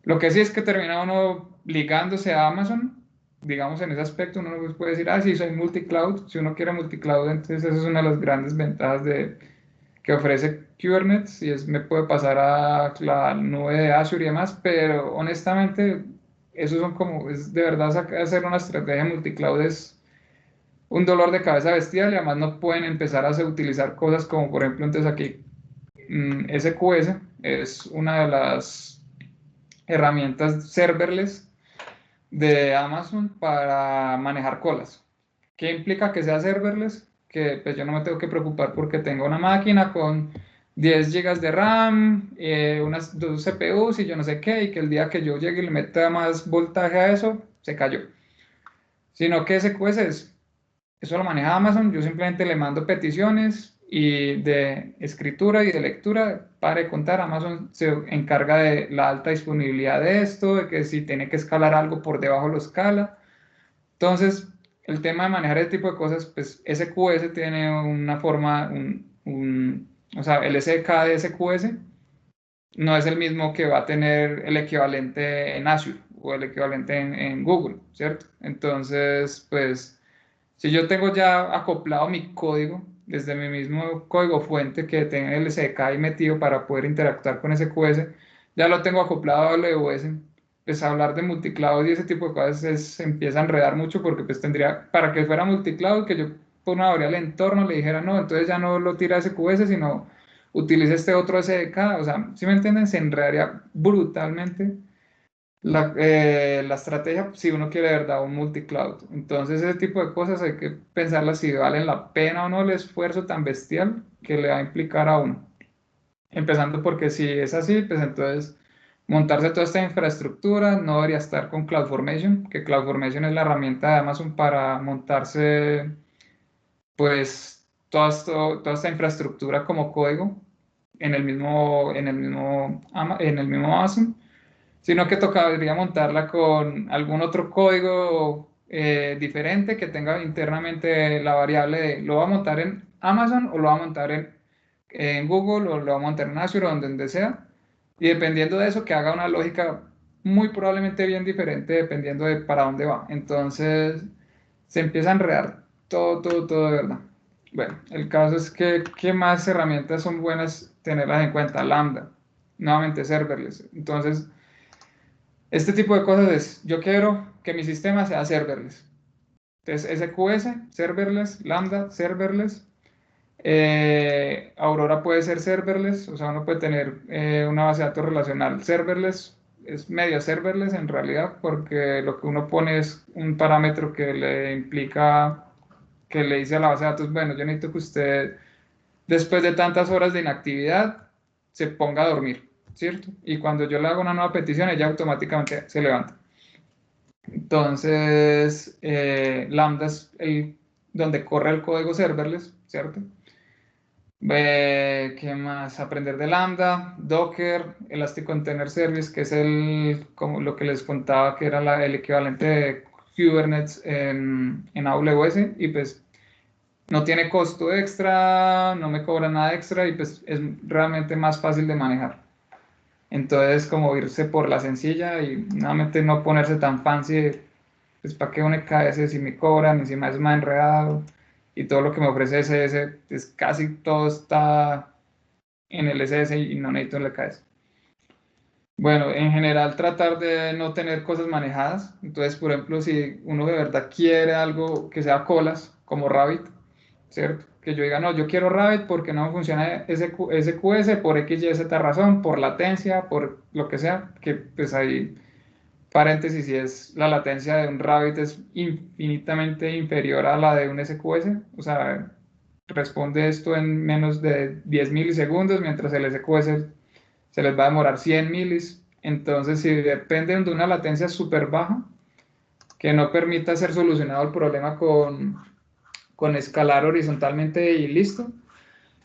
Lo que sí es que termina uno ligándose a Amazon, digamos en ese aspecto, uno puede decir, ah, sí, soy multicloud. Si uno quiere multicloud, entonces esa es una de las grandes ventajas que ofrece Kubernetes y me puede pasar a la nube de Azure y demás, pero honestamente, eso son como, es de verdad hacer una estrategia multicloud es un dolor de cabeza bestial y además no pueden empezar a utilizar cosas como, por ejemplo, entonces aquí SQS es una de las herramientas serverless de Amazon para manejar colas. ¿Qué implica que sea serverless? Que pues yo no me tengo que preocupar porque tengo una máquina con 10 GB de RAM, unas 2 CPUs y yo no sé qué, y que el día que yo llegue y le meta más voltaje a eso, se cayó. Sino que SQS eso lo maneja Amazon, yo simplemente le mando peticiones y de escritura y de lectura, para de contar, Amazon se encarga de la alta disponibilidad de esto, de que si tiene que escalar algo por debajo lo escala. Entonces, el tema de manejar ese tipo de cosas, pues SQS tiene una forma, o sea, el SDK de SQS no es el mismo que va a tener el equivalente en Azure o el equivalente en Google, ¿cierto? Entonces, pues, si yo tengo ya acoplado mi código desde mi mismo código fuente que tenga el SDK ahí metido para poder interactuar con SQS, ya lo tengo acoplado a AWS, pues hablar de multicloud y ese tipo de cosas se empieza a enredar mucho porque pues tendría, para que fuera multicloud, que yo por una variable de entorno le dijera, no, entonces ya no lo tira SQS, sino utilice este otro SDK, o sea, si me entienden, se enredaría brutalmente la estrategia si uno quiere de verdad un multicloud. Entonces ese tipo de cosas hay que pensarlas si valen la pena o no el esfuerzo tan bestial que le va a implicar a uno. Empezando porque si es así, pues entonces montarse toda esta infraestructura no debería estar con CloudFormation, que CloudFormation es la herramienta de Amazon para montarse pues toda esta infraestructura como código en el mismo Amazon, sino que tocaría montarla con algún otro código diferente que tenga internamente la variable de lo va a montar en Amazon o lo va a montar en Google o lo va a montar en Azure o donde sea. Y dependiendo de eso, que haga una lógica muy probablemente bien diferente dependiendo de para dónde va. Entonces se empieza a enredar todo de verdad. Bueno, el caso es que, ¿qué más herramientas son buenas tenerlas en cuenta? Lambda, nuevamente serverless. Entonces, este tipo de cosas es, yo quiero que mi sistema sea serverless. Entonces, SQS, serverless, Lambda, serverless. Aurora puede ser serverless, o sea, uno puede tener una base de datos relacional serverless, es medio serverless en realidad, porque lo que uno pone es un parámetro que le implica, que le dice a la base de datos, bueno, yo necesito que usted, después de tantas horas de inactividad, se ponga a dormir, ¿cierto? Y cuando yo le hago una nueva petición, ella automáticamente se levanta. Entonces, Lambda es donde corre el código serverless, ¿cierto? ¿Qué más? Aprender de Lambda, Docker, Elastic Container Service, que es como lo que les contaba que era el equivalente de Kubernetes en AWS, y pues no tiene costo extra, no me cobra nada extra y pues es realmente más fácil de manejar. Entonces, como irse por la sencilla y nuevamente no ponerse tan fancy, pues para qué un EKS si me cobran, encima es más enredado y todo lo que me ofrece SS, pues casi todo está en el SS y no necesito el EKS. Bueno, en general tratar de no tener cosas manejadas. Entonces, por ejemplo, si uno de verdad quiere algo que sea colas, como Rabbit, ¿cierto? Que yo diga, no, yo quiero Rabbit porque no funciona SQS por X, Y, Z razón, por latencia, por lo que sea, que pues ahí, paréntesis, si es la latencia de un Rabbit es infinitamente inferior a la de un SQS, o sea, responde esto en menos de 10 milisegundos, mientras el SQS se les va a demorar 100 milis. Entonces, si dependen de una latencia súper baja, que no permita ser solucionado el problema con escalar horizontalmente y listo,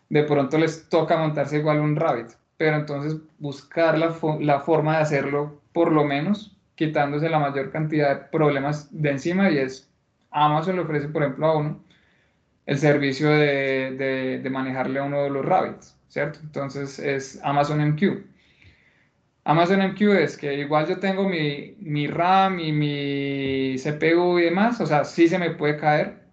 de pronto les toca montarse igual un Rabbit. Pero entonces buscar la forma de hacerlo, por lo menos, quitándose la mayor cantidad de problemas de encima, y es, Amazon le ofrece, por ejemplo, a uno el servicio de manejarle a uno de los Rabbits, ¿cierto? Entonces es Amazon MQ. Amazon MQ es que igual yo tengo mi RAM y mi CPU y demás, o sea, sí se me puede caer,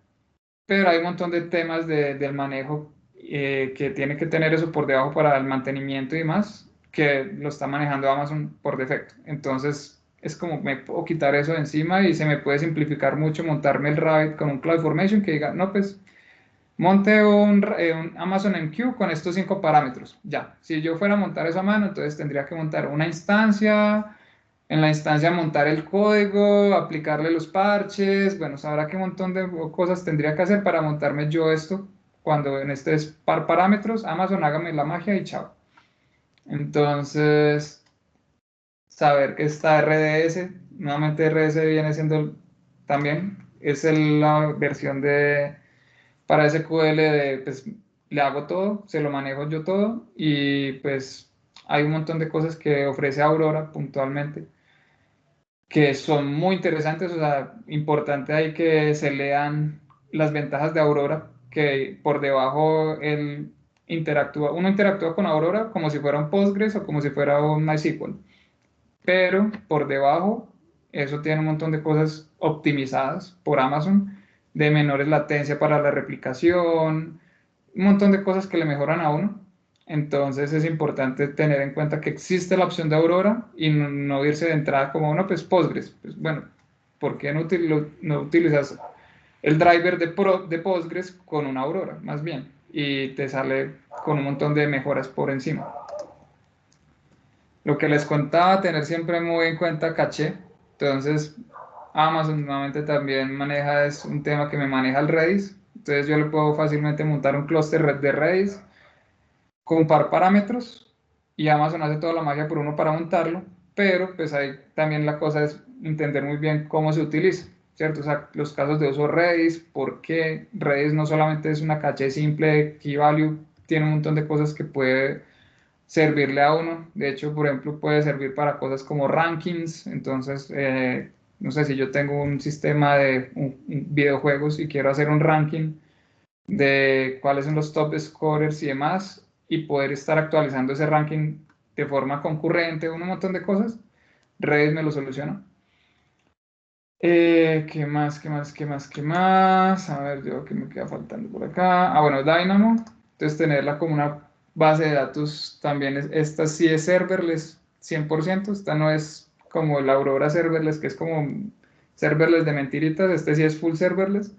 pero hay un montón de temas del manejo que tiene que tener eso por debajo para el mantenimiento y demás, que lo está manejando Amazon por defecto. Entonces, es como me puedo quitar eso de encima y se me puede simplificar mucho montarme el Rabbit con un CloudFormation que diga, no, pues monte un Amazon MQ con estos 5 parámetros. Ya, si yo fuera a montar eso a mano, entonces tendría que montar una instancia, en la instancia montar el código, aplicarle los parches, bueno, sabrá qué montón de cosas tendría que hacer para montarme yo esto, cuando en este es parámetros, Amazon hágame la magia y chao. Entonces, saber que está RDS, nuevamente RDS viene siendo también, es la versión para SQL pues le hago todo, se lo manejo yo todo y pues hay un montón de cosas que ofrece Aurora puntualmente que son muy interesantes, o sea, importante ahí que se lean las ventajas de Aurora, que por debajo uno interactúa con Aurora como si fuera un Postgres o como si fuera un MySQL, pero por debajo eso tiene un montón de cosas optimizadas por Amazon, de menores latencia para la replicación, un montón de cosas que le mejoran a uno. Entonces es importante tener en cuenta que existe la opción de Aurora y no irse de entrada como uno, pues Postgres. Pues bueno, ¿por qué no utilizas el driver de Postgres con una Aurora, más bien? Y te sale con un montón de mejoras por encima. Lo que les contaba, tener siempre muy en cuenta caché. Entonces, Amazon nuevamente también maneja, es un tema que me maneja el Redis. Entonces yo le puedo fácilmente montar un clúster de Redis con par parámetros y Amazon hace toda la magia por uno para montarlo, pero pues ahí también la cosa es entender muy bien cómo se utiliza, ¿cierto? O sea, los casos de uso Redis, por qué Redis no solamente es una caché simple, key value, tiene un montón de cosas que puede servirle a uno. De hecho, por ejemplo, puede servir para cosas como rankings. Entonces, no sé, si yo tengo un sistema de videojuegos y quiero hacer un ranking de cuáles son los top scorers y demás, y poder estar actualizando ese ranking de forma concurrente, un montón de cosas, Redis me lo soluciona. ¿Qué más, qué más, qué más, qué más? A ver, yo, ¿qué me queda faltando por acá? Ah, bueno, Dynamo. Entonces, tenerla como una base de datos también, esta sí es serverless 100%. Esta no es como la Aurora serverless, que es como serverless de mentiritas. Este sí es full serverless.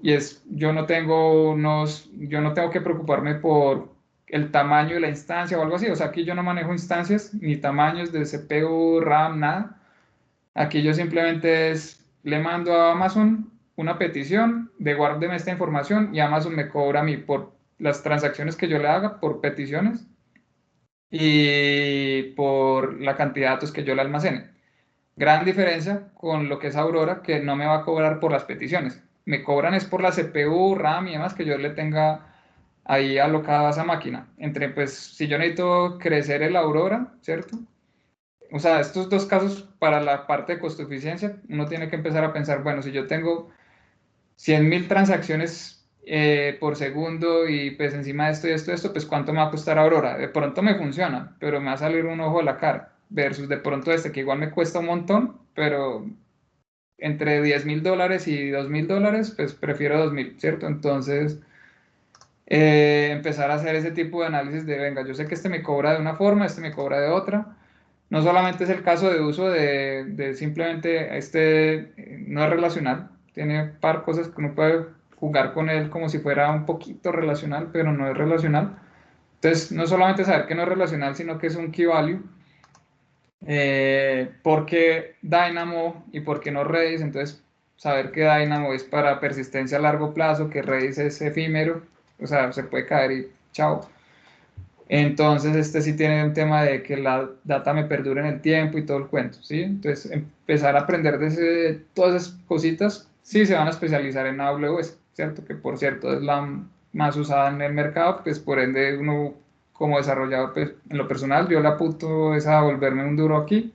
Y yo no tengo que preocuparme por el tamaño de la instancia o algo así. O sea, aquí yo no manejo instancias, ni tamaños de CPU, RAM, nada. Aquí yo simplemente le mando a Amazon una petición de guárdeme esta información y Amazon me cobra a mí por las transacciones que yo le haga, por peticiones y por la cantidad de datos que yo le almacene. Gran diferencia con lo que es Aurora, que no me va a cobrar por las peticiones. Me cobran es por la CPU, RAM y demás que yo le tenga ahí alocada a esa máquina. Pues, si yo necesito crecer el Aurora, ¿cierto? O sea, estos dos casos para la parte de costo-eficiencia, uno tiene que empezar a pensar, bueno, si yo tengo 100.000 transacciones por segundo y pues encima de esto y esto, pues ¿cuánto me va a costar Aurora? De pronto me funciona, pero me va a salir un ojo de la cara, versus de pronto que igual me cuesta un montón, pero entre $10.000 y $2.000, pues prefiero 2.000, ¿cierto? Entonces, empezar a hacer ese tipo de análisis de, venga, yo sé que este me cobra de una forma, este me cobra de otra. No solamente es el caso de uso de simplemente no es relacional, tiene un par cosas que uno puede jugar con él como si fuera un poquito relacional, pero no es relacional. Entonces, no solamente saber que no es relacional, sino que es un key value. ¿Por qué Dynamo y por qué no Redis? Entonces, saber que Dynamo es para persistencia a largo plazo, que Redis es efímero, o sea, se puede caer y chao. Entonces, sí tiene un tema de que la data me perdure en el tiempo y todo el cuento, ¿sí? Entonces, empezar a aprender de todas esas cositas, sí se van a especializar en AWS, ¿cierto? Que por cierto es la más usada en el mercado, pues por ende uno como desarrollador, pues en lo personal, yo le apunto es a volverme un duro aquí.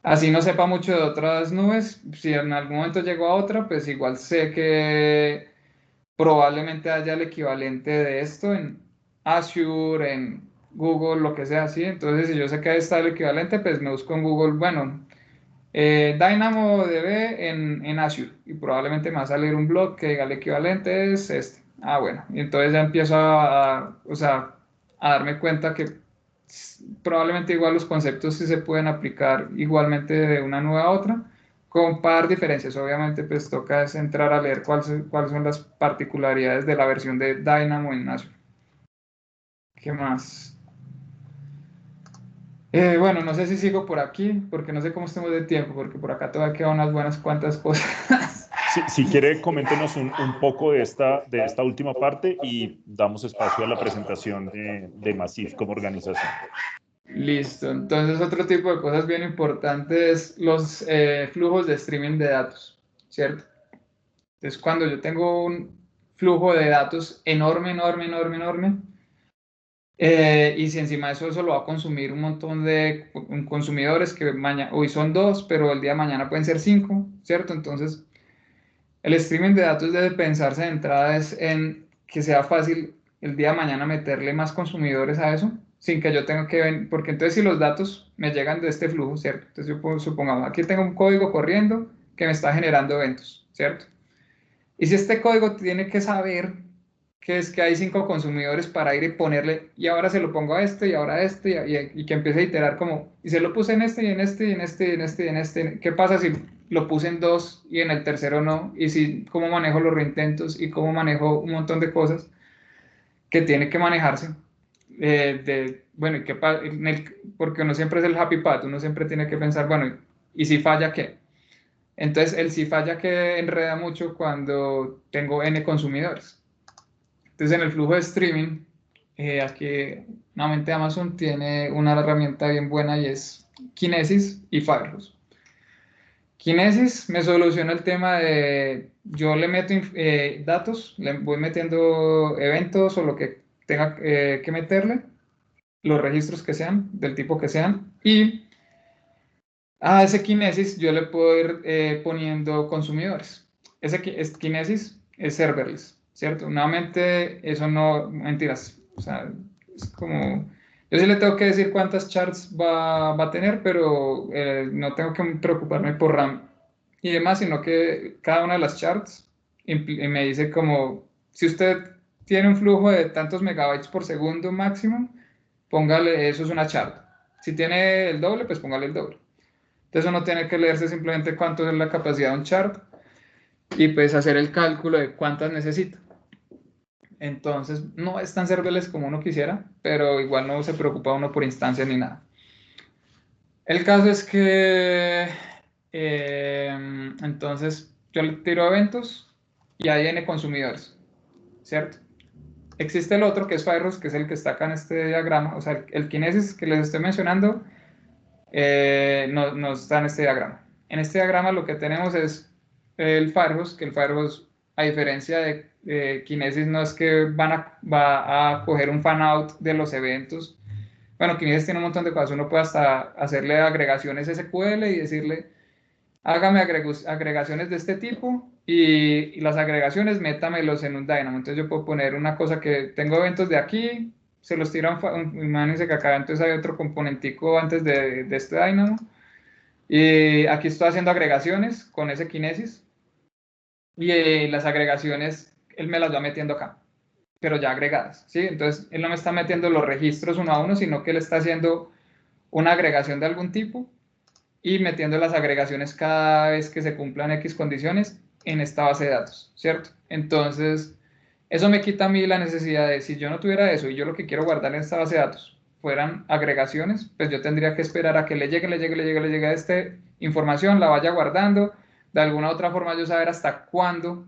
Así no sepa mucho de otras nubes, si en algún momento llego a otra, pues igual sé que probablemente haya el equivalente de esto en Azure, en Google, lo que sea así. Entonces, si yo sé que ahí está el equivalente, pues me busco en Google, bueno, DynamoDB en Azure, y probablemente me va a salir un blog que diga el equivalente es este. Ah, bueno, y entonces ya empiezo o sea, a darme cuenta que probablemente igual los conceptos sí se pueden aplicar igualmente de una nube a otra, con par diferencias. Obviamente, pues toca es entrar a leer cuáles son las particularidades de la versión de Dynamo en Azure. ¿Qué más? Bueno, no sé si sigo por aquí, porque no sé cómo estemos de tiempo, porque por acá todavía quedan unas buenas cuantas cosas. Si quiere, coméntenos un poco de esta última parte y damos espacio a la presentación de Massive como organización. Listo, entonces otro tipo de cosas bien importantes, los flujos de streaming de datos, ¿cierto? Entonces, cuando yo tengo un flujo de datos enorme, enorme, enorme, enorme, y si encima de eso lo va a consumir un montón de consumidores que hoy son 2, pero el día de mañana pueden ser 5, ¿cierto? Entonces, el streaming de datos debe pensarse de entrada es en que sea fácil el día de mañana meterle más consumidores a eso, sin que yo tenga que ver, porque entonces si los datos me llegan de este flujo, ¿cierto? Entonces supongamos, aquí tengo un código corriendo que me está generando eventos, ¿cierto? Y si este código tiene que saber que es que hay 5 consumidores para ir y ponerle, y ahora se lo pongo a este, y ahora a este, y que empiece a iterar como, y se lo puse en este, y en este, y en este, y en este, y en este, ¿qué pasa si lo puse en 2 y en el tercero no? Y si, ¿cómo manejo los reintentos y cómo manejo un montón de cosas que tiene que manejarse? Bueno, ¿y porque uno siempre es el happy path, uno siempre tiene que pensar, bueno, ¿y si falla qué? Entonces, el si falla que enreda mucho cuando tengo n consumidores. Entonces, en el flujo de streaming, aquí nuevamente Amazon tiene una herramienta bien buena y es Kinesis y Firehose. Kinesis me soluciona el tema de, yo le meto datos, le voy metiendo eventos o lo que tenga que meterle, los registros que sean, del tipo que sean, y A ese Kinesis yo le puedo ir poniendo consumidores. Kinesis es serverless, ¿cierto? Nuevamente, eso no, mentiras. O sea, es como, yo sí le tengo que decir cuántas charts va a tener, pero no tengo que preocuparme por RAM y demás, sino que cada una de las charts me dice como, si usted tiene un flujo de tantos megabytes por segundo máximo, póngale, eso es una chart. Si tiene el doble, pues póngale el doble. Entonces uno tiene que leerse simplemente cuánto es la capacidad de un chart y pues hacer el cálculo de cuántas necesita. Entonces no es tan serverless como uno quisiera, pero igual no se preocupa uno por instancias ni nada. El caso es que entonces yo le tiro eventos y hay N consumidores, ¿cierto? Existe el otro que es Firehose, que es el que está acá en este diagrama, o sea, el Kinesis que les estoy mencionando no está en este diagrama. En este diagrama lo que tenemos es el Firehose, que el Firehose, a diferencia de Kinesis, no es que va a coger un fan out de los eventos. Bueno, Kinesis tiene un montón de cosas. Uno puede hasta hacerle agregaciones SQL y decirle, hágame agregaciones de este tipo y las agregaciones métamelos en un Dynamo. Entonces yo puedo poner una cosa que tengo eventos de aquí, se los tira imagínense que acá entonces hay otro componentico antes de este Dynamo. Y aquí estoy haciendo agregaciones con ese Kinesis y las agregaciones él me las va metiendo acá, pero ya agregadas, ¿sí? Entonces él no me está metiendo los registros uno a uno, sino que él está haciendo una agregación de algún tipo y metiendo las agregaciones cada vez que se cumplan X condiciones en esta base de datos, ¿cierto? Entonces, eso me quita a mí la necesidad de, si yo no tuviera eso y yo lo que quiero guardar en esta base de datos fueran agregaciones, pues yo tendría que esperar a que le llegue esta información, la vaya guardando, de alguna otra forma yo saber hasta cuándo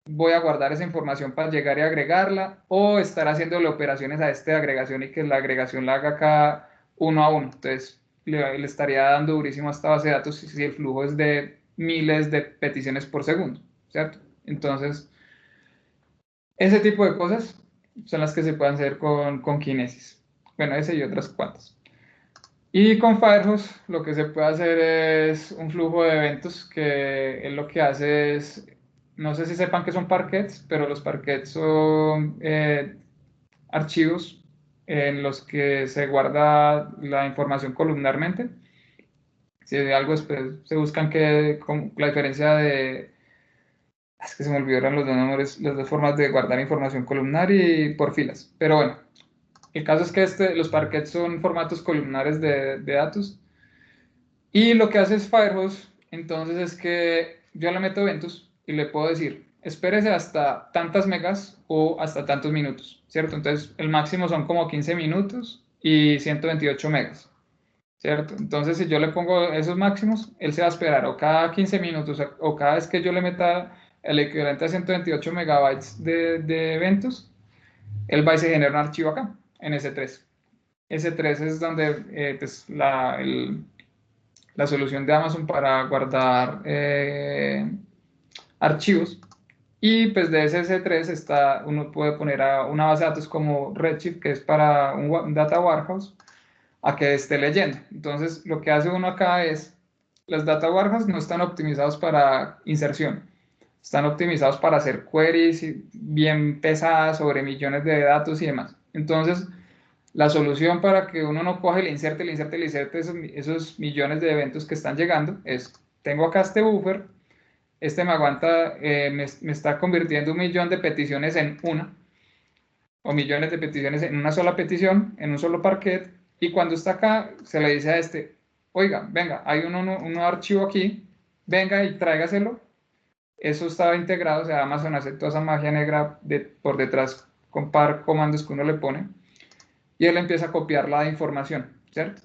voy a guardar esa información para llegar y agregarla, o estar haciéndole operaciones a esta agregación y que la agregación la haga acá uno a uno. Entonces, le estaría dando durísimo a esta base de datos si el flujo es de miles de peticiones por segundo, ¿cierto? Entonces, ese tipo de cosas son las que se pueden hacer con Kinesis. Bueno, ese y otras cuantas. Y con Firehose lo que se puede hacer es un flujo de eventos que él lo que hace es, no sé si sepan qué son parquets, pero los parquets son archivos en los que se guarda la información columnarmente. Si hay algo, pues, se buscan la diferencia de, es que se me olvidaron los dos nombres, las dos formas de guardar información columnar y por filas. Pero bueno, el caso es que los parquets son formatos columnares de datos. Y lo que hace es Firehose, entonces es que yo le meto eventos y le puedo decir, espérese hasta tantas megas o hasta tantos minutos, ¿cierto? Entonces el máximo son como 15 minutos y 128 megas, ¿cierto? Entonces si yo le pongo esos máximos, él se va a esperar o cada 15 minutos o cada vez que yo le meta el equivalente a 128 megabytes de eventos, él va y se genera un archivo acá, en S3. S3 es donde pues, la solución de Amazon para guardar archivos. Y pues de ese S3 uno puede poner a una base de datos como Redshift, que es para un data warehouse, a que esté leyendo. Entonces, lo que hace uno acá es, los data warehouses no están optimizados para inserción, están optimizados para hacer queries bien pesadas sobre millones de datos y demás. Entonces, la solución para que uno no coge, le inserte esos millones de eventos que están llegando es, tengo acá este buffer, me aguanta, me está convirtiendo 1 millón de peticiones en una, o millones de peticiones en una sola petición, en un solo parquet, y cuando está acá, se le dice a oiga, venga, hay un archivo aquí, venga y tráigaselo. Eso estaba integrado, o sea, Amazon hace toda esa magia negra por detrás con par comandos que uno le pone, y él empieza a copiar la información, ¿cierto?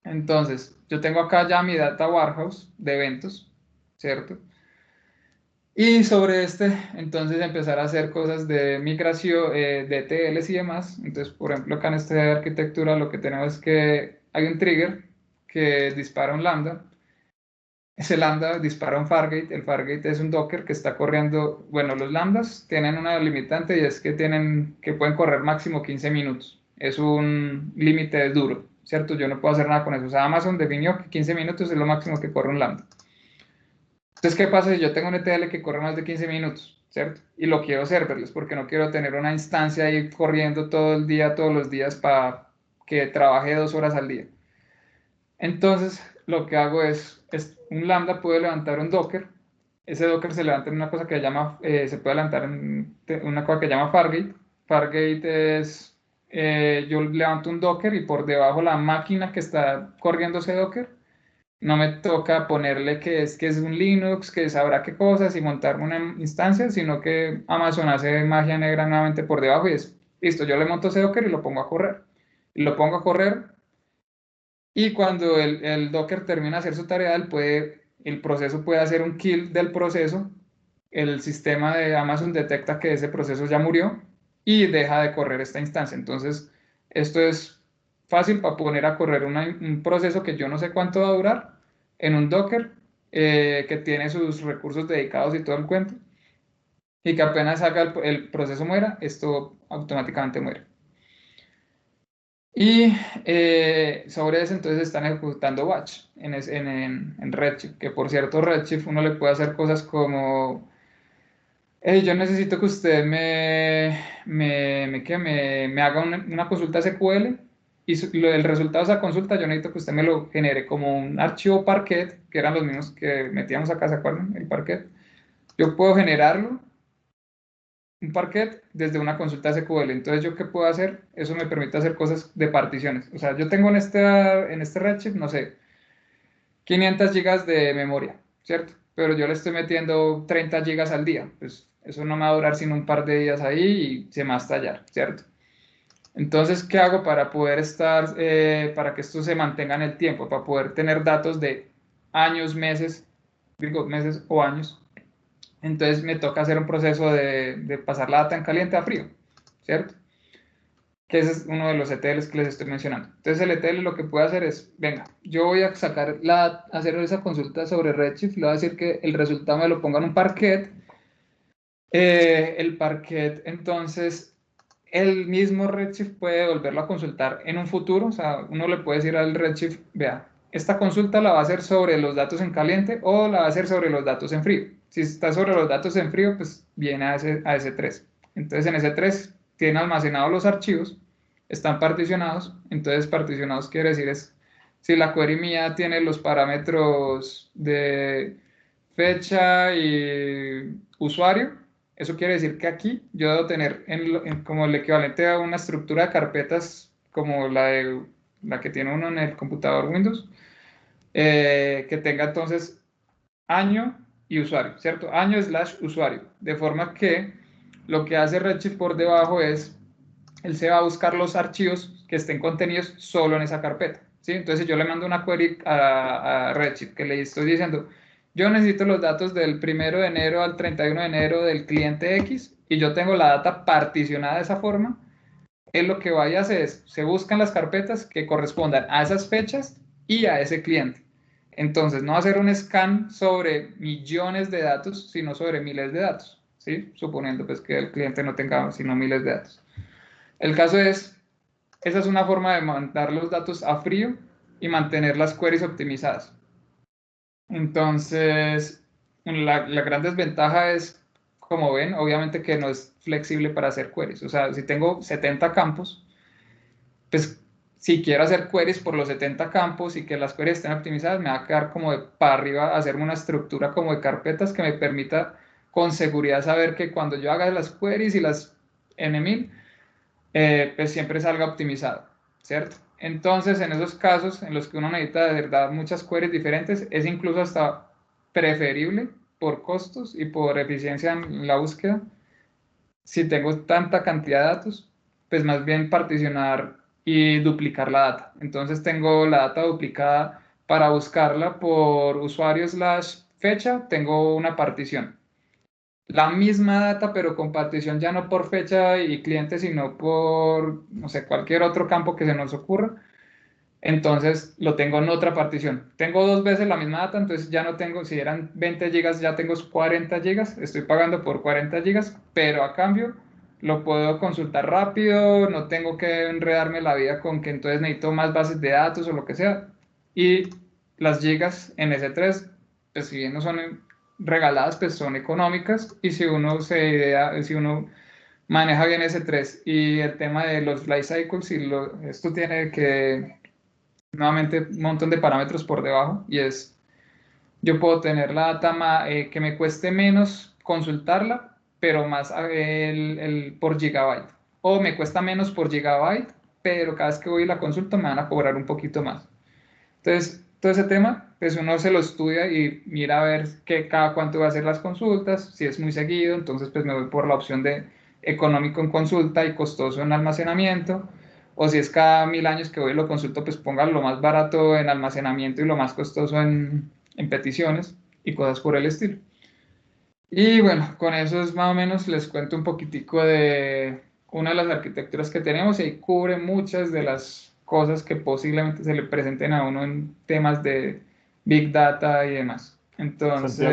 Entonces, yo tengo acá ya mi data warehouse de eventos, ¿cierto? Y sobre entonces empezar a hacer cosas de migración, de ETLs y demás. Entonces, por ejemplo, acá en esta arquitectura lo que tenemos es que hay un trigger que dispara un lambda. Ese lambda dispara un Fargate. El Fargate es un Docker que está corriendo. Bueno, los lambdas tienen una limitante y es que pueden correr máximo 15 minutos. Es un límite duro, ¿cierto? Yo no puedo hacer nada con eso. O sea, Amazon definió que 15 minutos es lo máximo que corre un Lambda. Entonces, ¿qué pasa si yo tengo un ETL que corre más de 15 minutos, ¿cierto? Y lo quiero serverless porque no quiero tener una instancia ahí corriendo todo el día, todos los días para que trabaje 2 horas al día. Entonces, lo que hago es un Lambda puede levantar un Docker. Ese Docker se levanta en una cosa que llama, se puede levantar en una cosa que llama Fargate. Fargate es, yo levanto un Docker y por debajo la máquina que está corriendo ese Docker, no me toca ponerle que es un Linux, que sabrá qué cosas y montarme una instancia, sino que Amazon hace magia negra nuevamente por debajo y es, listo, yo le monto ese Docker y lo pongo a correr. Y lo pongo a correr y cuando el Docker termina de hacer su tarea, el proceso puede hacer un kill del proceso, el sistema de Amazon detecta que ese proceso ya murió y deja de correr esta instancia. Entonces, esto es fácil para poner a correr un proceso que yo no sé cuánto va a durar en un Docker, que tiene sus recursos dedicados y todo el cuento, y que apenas haga el proceso muera, esto automáticamente muere. Y sobre eso entonces están ejecutando batch en Redshift, que por cierto Redshift uno le puede hacer cosas como, hey, yo necesito que usted me haga una consulta SQL y el resultado de esa consulta yo necesito que usted me lo genere como un archivo Parquet, que eran los mismos que metíamos acá, ¿se acuerdan? El Parquet. Yo puedo generarlo un Parquet desde una consulta SQL. Entonces, ¿yo qué puedo hacer? Eso me permite hacer cosas de particiones. O sea, yo tengo en este Redshift, no sé, 500 gigas de memoria, ¿cierto? Pero yo le estoy metiendo 30 gigas al día. Pues eso no me va a durar sino un par de días ahí y se me va a estallar, ¿cierto? Entonces, ¿qué hago para poder para que esto se mantenga en el tiempo, para poder tener datos de años, meses, digo meses o años? Entonces me toca hacer un proceso de pasar la data en caliente a frío, ¿cierto? Que ese es uno de los ETLs que les estoy mencionando. Entonces el ETL lo que puede hacer es, venga, yo voy a hacer esa consulta sobre Redshift, le voy a decir que el resultado me lo ponga en un Parquet. El Parquet, entonces, el mismo Redshift puede volverlo a consultar en un futuro, o sea, uno le puede decir al Redshift, vea, esta consulta la va a hacer sobre los datos en caliente o la va a hacer sobre los datos en frío. Si está sobre los datos en frío, pues viene a ese 3. Entonces, en ese 3 tiene almacenados los archivos, están particionados. Entonces, particionados quiere decir es si la query mía tiene los parámetros de fecha y usuario, eso quiere decir que aquí yo debo tener como el equivalente a una estructura de carpetas como la que tiene uno en el computador Windows, que tenga entonces año y usuario, ¿cierto? Año / usuario, de forma que lo que hace Redshift por debajo es, él se va a buscar los archivos que estén contenidos solo en esa carpeta, ¿sí? Entonces yo le mando una query a Redshift que le estoy diciendo, yo necesito los datos del 1 de enero al 31 de enero del cliente X y yo tengo la data particionada de esa forma. Él lo que vaya a hacer es, se buscan las carpetas que correspondan a esas fechas y a ese cliente. Entonces, no hacer un scan sobre millones de datos, sino sobre miles de datos, ¿sí? Suponiendo pues que el cliente no tenga sino miles de datos. El caso es, esa es una forma de mandar los datos a frío y mantener las queries optimizadas. Entonces, la gran desventaja es, como ven, obviamente que no es flexible para hacer queries. O sea, si tengo 70 campos, pues si quiero hacer queries por los 70 campos y que las queries estén optimizadas, me va a quedar como de para arriba, hacerme una estructura como de carpetas que me permita con seguridad saber que cuando yo haga las queries y las NMIL, pues siempre salga optimizado, ¿cierto? Entonces, en esos casos en los que uno necesita de verdad muchas queries diferentes, es incluso hasta preferible por costos y por eficiencia en la búsqueda, si tengo tanta cantidad de datos, pues más bien particionar y duplicar la data. Entonces tengo la data duplicada para buscarla por usuario / fecha, tengo una partición. La misma data, pero con partición ya no por fecha y cliente, sino por, no sé, cualquier otro campo que se nos ocurra. Entonces lo tengo en otra partición. Tengo 2 veces la misma data, entonces ya no tengo, si eran 20 gigas, ya tengo 40 gigas. Estoy pagando por 40 gigas, pero a cambio lo puedo consultar rápido, no tengo que enredarme la vida con que entonces necesito más bases de datos o lo que sea. Y las gigas en S3, pues si bien no son regaladas, pues son económicas, y si uno maneja bien S3 y el tema de los life cycles, esto tiene que, nuevamente, un montón de parámetros por debajo, y yo puedo tener la data que me cueste menos consultarla, pero más por gigabyte. O me cuesta menos por gigabyte, pero cada vez que voy a la consulta me van a cobrar un poquito más. Entonces, todo ese tema, pues uno se lo estudia y mira a ver cada cuánto va a hacer las consultas. Si es muy seguido, entonces pues me voy por la opción de económico en consulta y costoso en almacenamiento. O si es cada 1000 años que voy y lo consulto, pues ponga lo más barato en almacenamiento y lo más costoso en peticiones y cosas por el estilo. Y bueno, con eso es más o menos, les cuento un poquitico de una de las arquitecturas que tenemos, y ahí cubre muchas de las cosas que posiblemente se le presenten a uno en temas de Big Data y demás. Santiago, Entonces,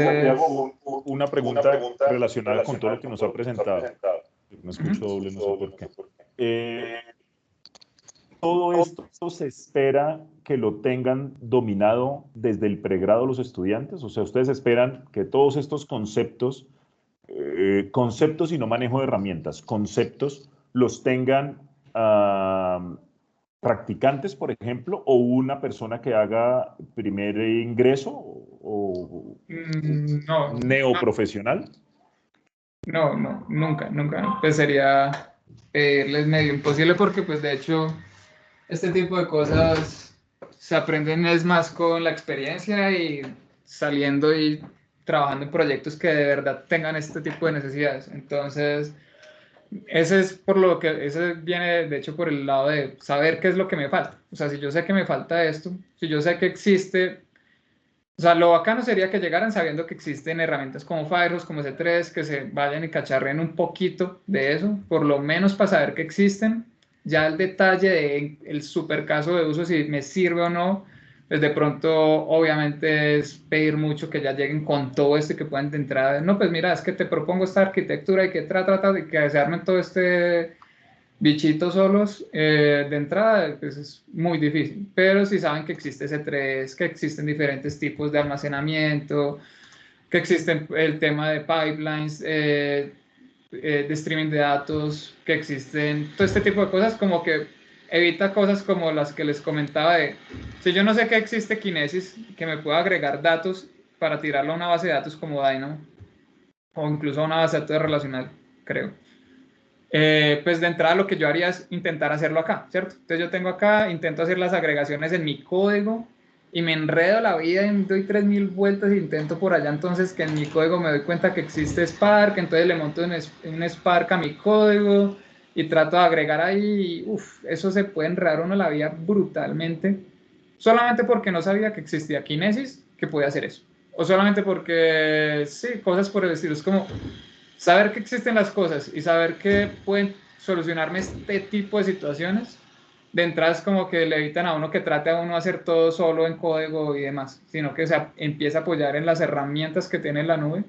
una pregunta relacionada con todo lo que nos ha presentado. Me escucho doble, no sé por qué. Todo esto se espera que lo tengan dominado desde el pregrado los estudiantes. O sea, ustedes esperan que todos estos conceptos, conceptos y no manejo de herramientas, conceptos, los tengan practicantes, por ejemplo, o una persona que haga primer ingreso o no, neoprofesional. no, nunca. Pues sería pedirles medio imposible, porque pues de hecho este tipo de cosas se aprenden es más con la experiencia y saliendo y trabajando en proyectos que de verdad tengan este tipo de necesidades. Entonces, ese viene de hecho por el lado de saber qué es lo que me falta. O sea, si yo sé que me falta esto, si yo sé que existe, o sea, lo bacano sería que llegaran sabiendo que existen herramientas como Firefox, como S3, que se vayan y cacharren un poquito de eso, por lo menos para saber que existen. Ya el detalle de el super caso de uso, si me sirve o no, pues de pronto obviamente es pedir mucho que ya lleguen con todo esto y que puedan de entrada, no, pues mira, es que te propongo esta arquitectura y que trata de que se armen todo este bichitos solos de entrada, pues es muy difícil. Pero si saben que existe S3, que existen diferentes tipos de almacenamiento, que existen el tema de pipelines, de streaming de datos, que existen todo este tipo de cosas, como que evita cosas como las que les comentaba de, si yo no sé que existe Kinesis, que me pueda agregar datos para tirarlo a una base de datos como Dynamo, o incluso a una base de datos relacional, creo. Pues de entrada lo que yo haría es intentar hacerlo acá, ¿cierto? Entonces yo tengo acá, intento hacer las agregaciones en mi código y me enredo la vida y doy 3000 vueltas e intento por allá, entonces que en mi código me doy cuenta que existe Spark, entonces le monto un Spark a mi código y trato de agregar ahí, y eso se puede enredar uno la vida brutalmente, solamente porque no sabía que existía Kinesis, que podía hacer eso, o solamente porque, sí, cosas por el estilo. Es como saber que existen las cosas y saber que pueden solucionarme este tipo de situaciones, de entrada es como que le evitan a uno que trate a uno hacer todo solo en código y demás, sino que se empieza a apoyar en las herramientas que tiene la nube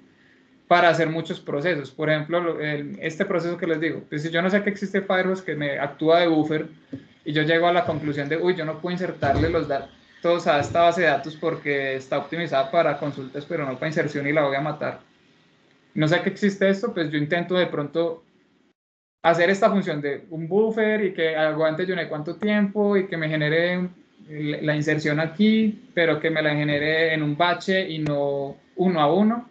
para hacer muchos procesos. Por ejemplo, este proceso que les digo, pues si yo no sé que existe Firefox que me actúa de buffer y yo llego a la conclusión de, uy, yo no puedo insertarle los datos a esta base de datos porque está optimizada para consultas, pero no para inserción, y la voy a matar. No sé que existe esto, pues yo intento de pronto hacer esta función de un buffer y que aguante yo no sé cuánto tiempo y que me genere la inserción aquí, pero que me la genere en un bache y no uno a uno.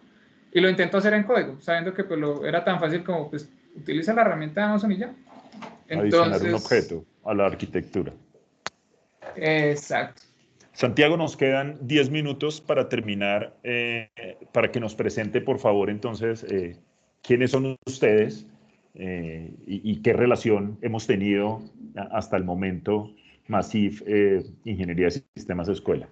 Y lo intento hacer en código, sabiendo que pues, era tan fácil como pues utiliza la herramienta de Amazon y ya. Adicionar un Entonces, objeto a la arquitectura. exacto. Santiago, nos quedan 10 minutos para terminar, para que nos presente, por favor, entonces, quiénes son ustedes y qué relación hemos tenido hasta el momento Massif Ingeniería de Sistemas Escuela.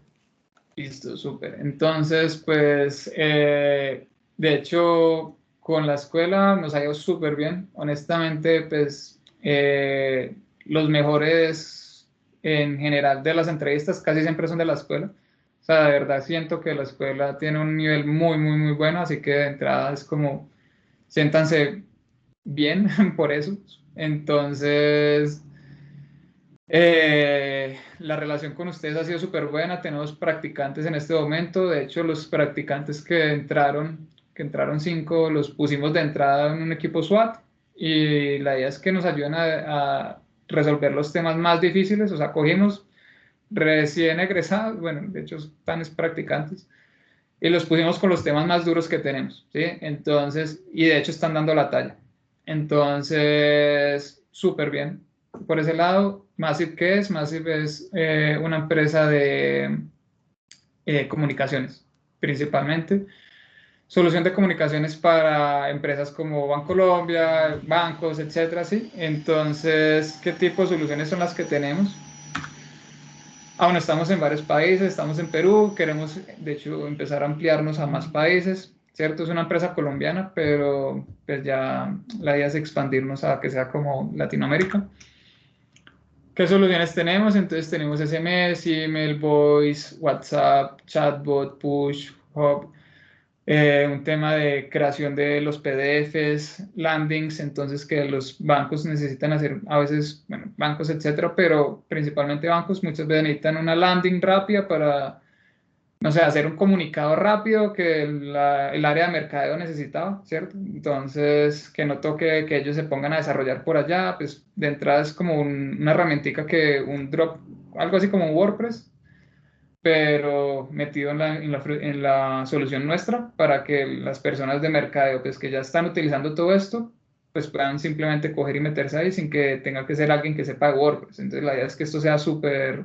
Listo, súper. Entonces, pues, de hecho, con la escuela nos ha ido súper bien. Honestamente, pues, los mejores en general de las entrevistas casi siempre son de la escuela. O sea, de verdad siento que la escuela tiene un nivel muy bueno, así que de entrada es como, siéntanse bien por eso. Entonces, la relación con ustedes ha sido súper buena. Tenemos practicantes en este momento. De hecho, los practicantes que entraron 5, los pusimos de entrada en un equipo SWAT. Y la idea es que nos ayuden a resolver los temas más difíciles. O sea, cogimos recién egresados, bueno, de hecho están practicantes, y los pusimos con los temas más duros que tenemos, ¿sí? Entonces, y de hecho están dando la talla. Entonces, súper bien. Por ese lado, Massive, ¿qué es? Massive es una empresa de comunicaciones, principalmente. Solución de comunicaciones para empresas como Bancolombia, bancos, etcétera, ¿sí? Entonces, ¿qué tipo de soluciones son las que tenemos? Aún estamos en varios países, estamos en Perú, queremos de hecho empezar a ampliarnos a más países, ¿cierto? Es una empresa colombiana, pero pues ya la idea es expandirnos a que sea como Latinoamérica. ¿Qué soluciones tenemos? Entonces tenemos SMS, email, voice, WhatsApp, chatbot, push, hub, un tema de creación de los PDFs, landings, entonces que los bancos necesitan hacer a veces, bueno, bancos, etcétera, pero principalmente bancos muchas veces necesitan una landing rápida para, no sé, hacer un comunicado rápido que el área de mercadeo necesitaba, ¿cierto? Entonces, que no toque que ellos se pongan a desarrollar por allá, pues de entrada es como una herramientica que un drop, algo así como un WordPress, pero metido en la solución nuestra para que las personas de mercadeo pues, que ya están utilizando todo esto, pues puedan simplemente coger y meterse ahí sin que tenga que ser alguien que sepa de WordPress. Entonces la idea es que esto sea súper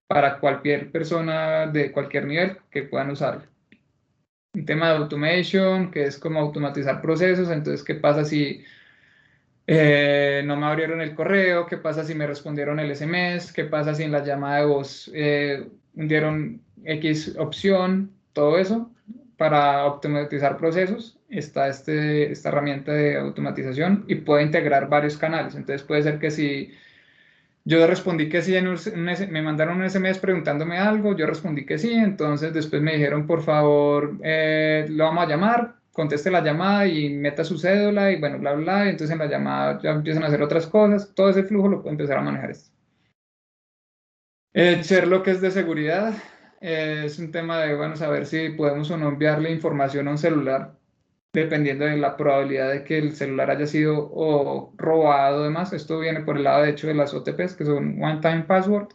para cualquier persona de cualquier nivel que puedan usarlo. Un tema de automation, que es como automatizar procesos, entonces ¿qué pasa si no me abrieron el correo? ¿Qué pasa si me respondieron el SMS? ¿Qué pasa si en la llamada de voz hundieron X opción? Todo eso para automatizar procesos. Está esta herramienta de automatización y puede integrar varios canales. Entonces puede ser que si yo respondí que sí, me mandaron un SMS preguntándome algo, yo respondí que sí, entonces después me dijeron, por favor, lo vamos a llamar, conteste la llamada y meta su cédula y bueno, bla, bla, y entonces en la llamada ya empiezan a hacer otras cosas, todo ese flujo lo puedo empezar a manejar esto. Sherlock es de seguridad, es un tema de, bueno, saber si podemos o no enviarle información a un celular dependiendo de la probabilidad de que el celular haya sido o robado, demás. Esto viene por el lado, de hecho, de las OTPs, que son One Time Password,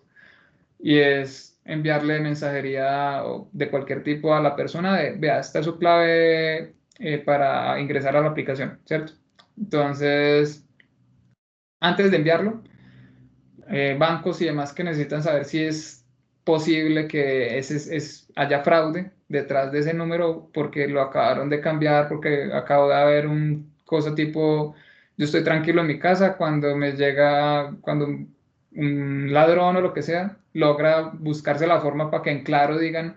y es enviarle mensajería de cualquier tipo a la persona de, vea, esta es su clave para ingresar a la aplicación, ¿cierto? Entonces, antes de enviarlo, bancos y demás que necesitan saber si es posible que haya fraude detrás de ese número porque lo acabaron de cambiar, porque acabo de haber un cosa tipo, yo estoy tranquilo en mi casa cuando me llega, cuando un ladrón o lo que sea logra buscarse la forma para que en claro digan,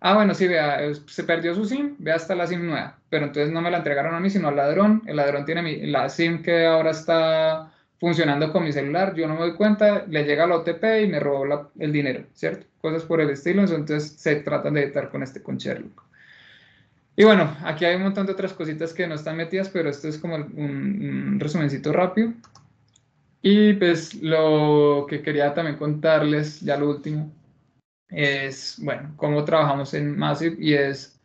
ah, bueno, sí, vea, se perdió su SIM, vea, hasta la SIM nueva, pero entonces no me la entregaron a mí, sino al ladrón. El ladrón tiene la SIM que ahora está funcionando con mi celular, yo no me doy cuenta, le llega el OTP y me robó el dinero, ¿cierto? Cosas por el estilo, entonces se tratan de evitar con Sherlock. Y bueno, aquí hay un montón de otras cositas que no están metidas, pero esto es como un resumencito rápido. Y pues lo que quería también contarles, ya lo último, es, bueno, cómo trabajamos en Massive y es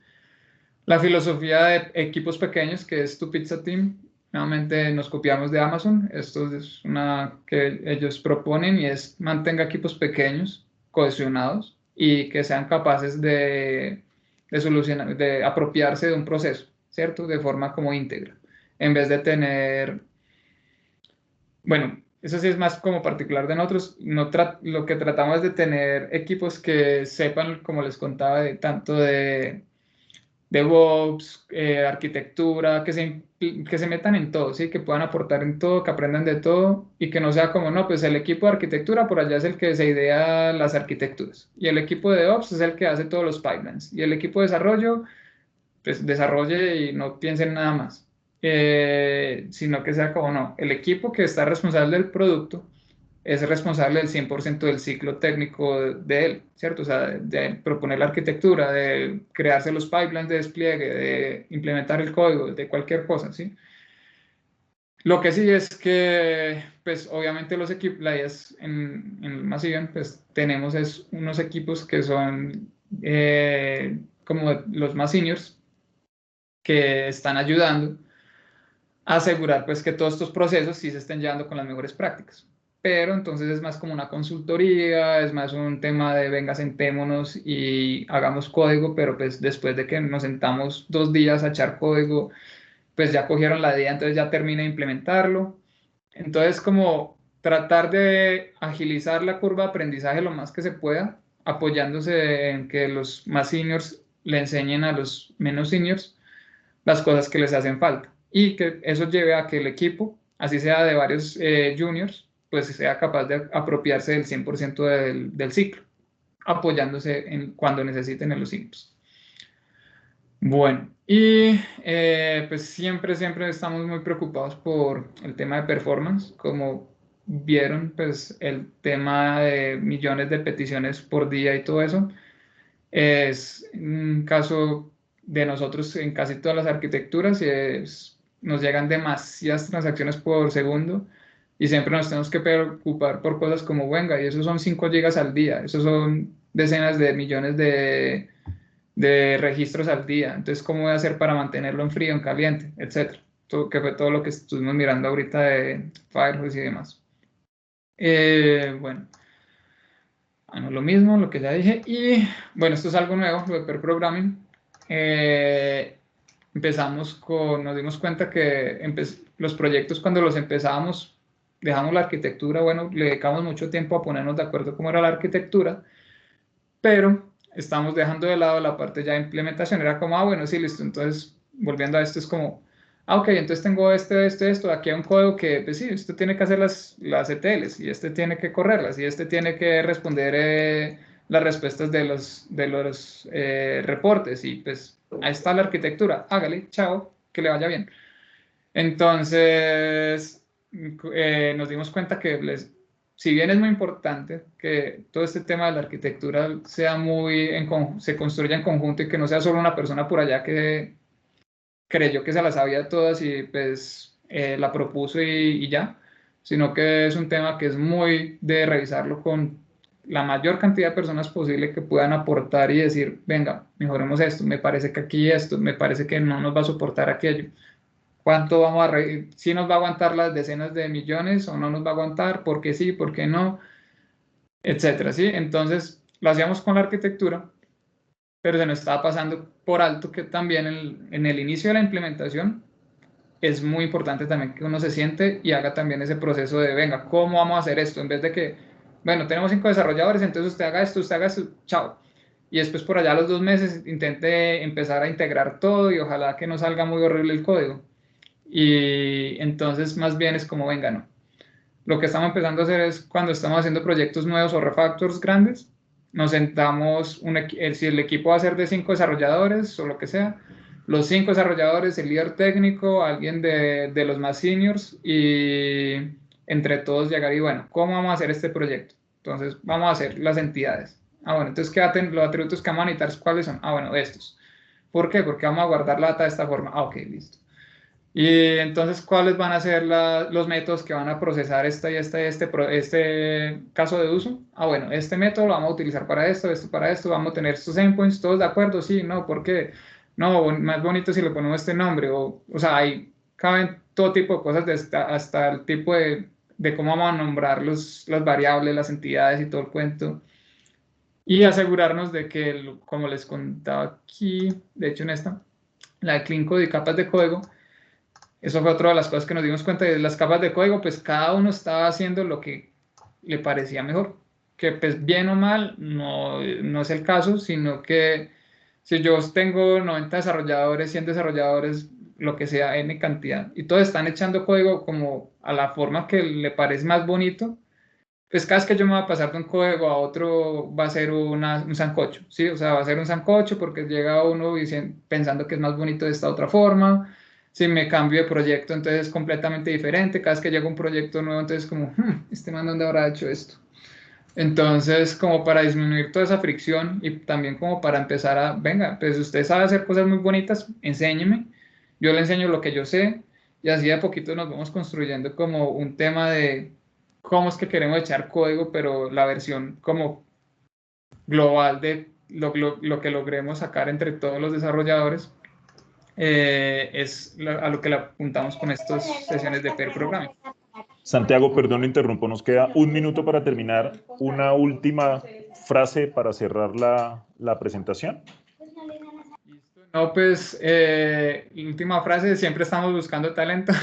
la filosofía de equipos pequeños, que es tu Pizza Team. Nuevamente nos copiamos de Amazon. Esto es una que ellos proponen y es mantenga equipos pequeños, cohesionados y que sean capaces de solucionar, de apropiarse de un proceso, ¿cierto? De forma como íntegra. En vez de tener, bueno, eso sí es más como particular de nosotros. No lo que tratamos es de tener equipos que sepan, como les contaba, de tanto de DevOps, arquitectura, que se metan en todo, ¿sí? Que puedan aportar en todo, que aprendan de todo y que no sea como, no, pues el equipo de arquitectura por allá es el que se idea las arquitecturas y el equipo de DevOps es el que hace todos los pipelines y el equipo de desarrollo, pues desarrolle y no piense en nada más. Sino que sea como, no, el equipo que está responsable del producto es responsable del 100% del ciclo técnico de él, ¿cierto? O sea, de proponer la arquitectura, de crearse los pipelines de despliegue, de implementar el código, de cualquier cosa, ¿sí? Lo que sí es que, pues obviamente los equipos, la idea es en Massive, pues tenemos unos equipos que son como los más seniors, que están ayudando a asegurar pues que todos estos procesos sí se estén llevando con las mejores prácticas. Pero entonces es más como una consultoría, es más un tema de venga, sentémonos y hagamos código, pero pues después de que nos sentamos 2 días a echar código, pues ya cogieron la idea, entonces ya termina de implementarlo. Entonces como tratar de agilizar la curva de aprendizaje lo más que se pueda, apoyándose en que los más seniors le enseñen a los menos seniors las cosas que les hacen falta y que eso lleve a que el equipo, así sea de varios juniors, pues sea capaz de apropiarse del 100% del ciclo, apoyándose cuando necesiten en los ciclos. Bueno, y pues siempre estamos muy preocupados por el tema de performance. Como vieron, pues el tema de millones de peticiones por día y todo eso es un caso de nosotros en casi todas las arquitecturas y nos llegan demasiadas transacciones por segundo y siempre nos tenemos que preocupar por cosas como, venga, y eso son 5 gigas al día, eso son decenas de millones de registros al día, entonces ¿cómo voy a hacer para mantenerlo en frío, en caliente, etcétera? Que fue todo lo que estuvimos mirando ahorita de Firefox y demás. Bueno, lo mismo, lo que ya dije. Y bueno, esto es algo nuevo, lo de pair programming. Nos dimos cuenta que los proyectos cuando los empezábamos, dejamos la arquitectura, bueno, le dedicamos mucho tiempo a ponernos de acuerdo cómo era la arquitectura, pero estamos dejando de lado la parte ya de implementación. Era como, bueno, sí, listo. Entonces, volviendo a esto, es como, ok, entonces tengo esto, aquí hay un código que, pues sí, esto tiene que hacer las ETLs, y este tiene que correrlas, y este tiene que responder las respuestas de los reportes, y pues ahí está la arquitectura, hágale, chao, que le vaya bien. Entonces, nos dimos cuenta que si bien es muy importante que todo este tema de la arquitectura sea se construya en conjunto y que no sea solo una persona por allá que creyó que se las sabía todas y pues la propuso y ya, sino que es un tema que es muy de revisarlo con la mayor cantidad de personas posible que puedan aportar y decir, venga, mejoremos esto, me parece que aquí esto, me parece que no nos va a soportar aquello. ¿Cuánto vamos a si nos va a aguantar las decenas de millones o no nos va a aguantar? ¿Por qué sí? ¿Por qué no? Etcétera, ¿sí? Entonces, lo hacíamos con la arquitectura, pero se nos estaba pasando por alto que también en el inicio de la implementación es muy importante también que uno se siente y haga también ese proceso de, venga, ¿cómo vamos a hacer esto? En vez de que, bueno, tenemos 5 desarrolladores, entonces usted haga esto, chao. Y después por allá a los 2 meses intente empezar a integrar todo y ojalá que no salga muy horrible el código. Y entonces más bien es como, venga, no. Lo que estamos empezando a hacer es cuando estamos haciendo proyectos nuevos o refactors grandes, nos sentamos, si el equipo va a ser de 5 desarrolladores o lo que sea, los 5 desarrolladores, el líder técnico, alguien de los más seniors y entre todos llegar y bueno, ¿cómo vamos a hacer este proyecto? Entonces vamos a hacer las entidades. Bueno, entonces los atributos que vamos a necesitar, ¿cuáles son? Bueno, estos. ¿Por qué? Porque vamos a guardar la data de esta forma. Ok, listo. Y entonces, ¿cuáles van a ser los métodos que van a procesar este caso de uso? Bueno, este método lo vamos a utilizar para esto para esto, vamos a tener estos endpoints, ¿todos de acuerdo? Sí, no, ¿por qué? No, más bonito si le ponemos este nombre, o sea, ahí caben todo tipo de cosas, hasta el tipo de cómo vamos a nombrar las variables, las entidades y todo el cuento. Y asegurarnos de que, como les contaba aquí, de hecho en la de Clean Code y capas de código, eso fue otra de las cosas que nos dimos cuenta de las capas de código, pues cada uno estaba haciendo lo que le parecía mejor, que pues bien o mal no es el caso, sino que si yo tengo 90 desarrolladores, 100 desarrolladores, lo que sea, N cantidad, y todos están echando código como a la forma que le parece más bonito, pues cada vez que yo me voy a pasar de un código a otro va a ser un sancocho, ¿sí? O sea, va a ser un sancocho porque llega uno pensando que es más bonito de esta otra forma. Si me cambio de proyecto, entonces es completamente diferente. Cada vez que llega un proyecto nuevo, entonces como, este man, ¿dónde habrá hecho esto? Entonces, como para disminuir toda esa fricción y también como para empezar venga, pues usted sabe hacer cosas muy bonitas, enséñeme. Yo le enseño lo que yo sé y así de a poquito nos vamos construyendo como un tema de cómo es que queremos echar código, pero la versión como global de lo que logremos sacar entre todos los desarrolladores es a lo que le apuntamos con estas sesiones de pair programming. Santiago, perdón, interrumpo, nos queda un minuto para terminar. Una última frase para cerrar la presentación. No, pues, última frase, siempre estamos buscando talento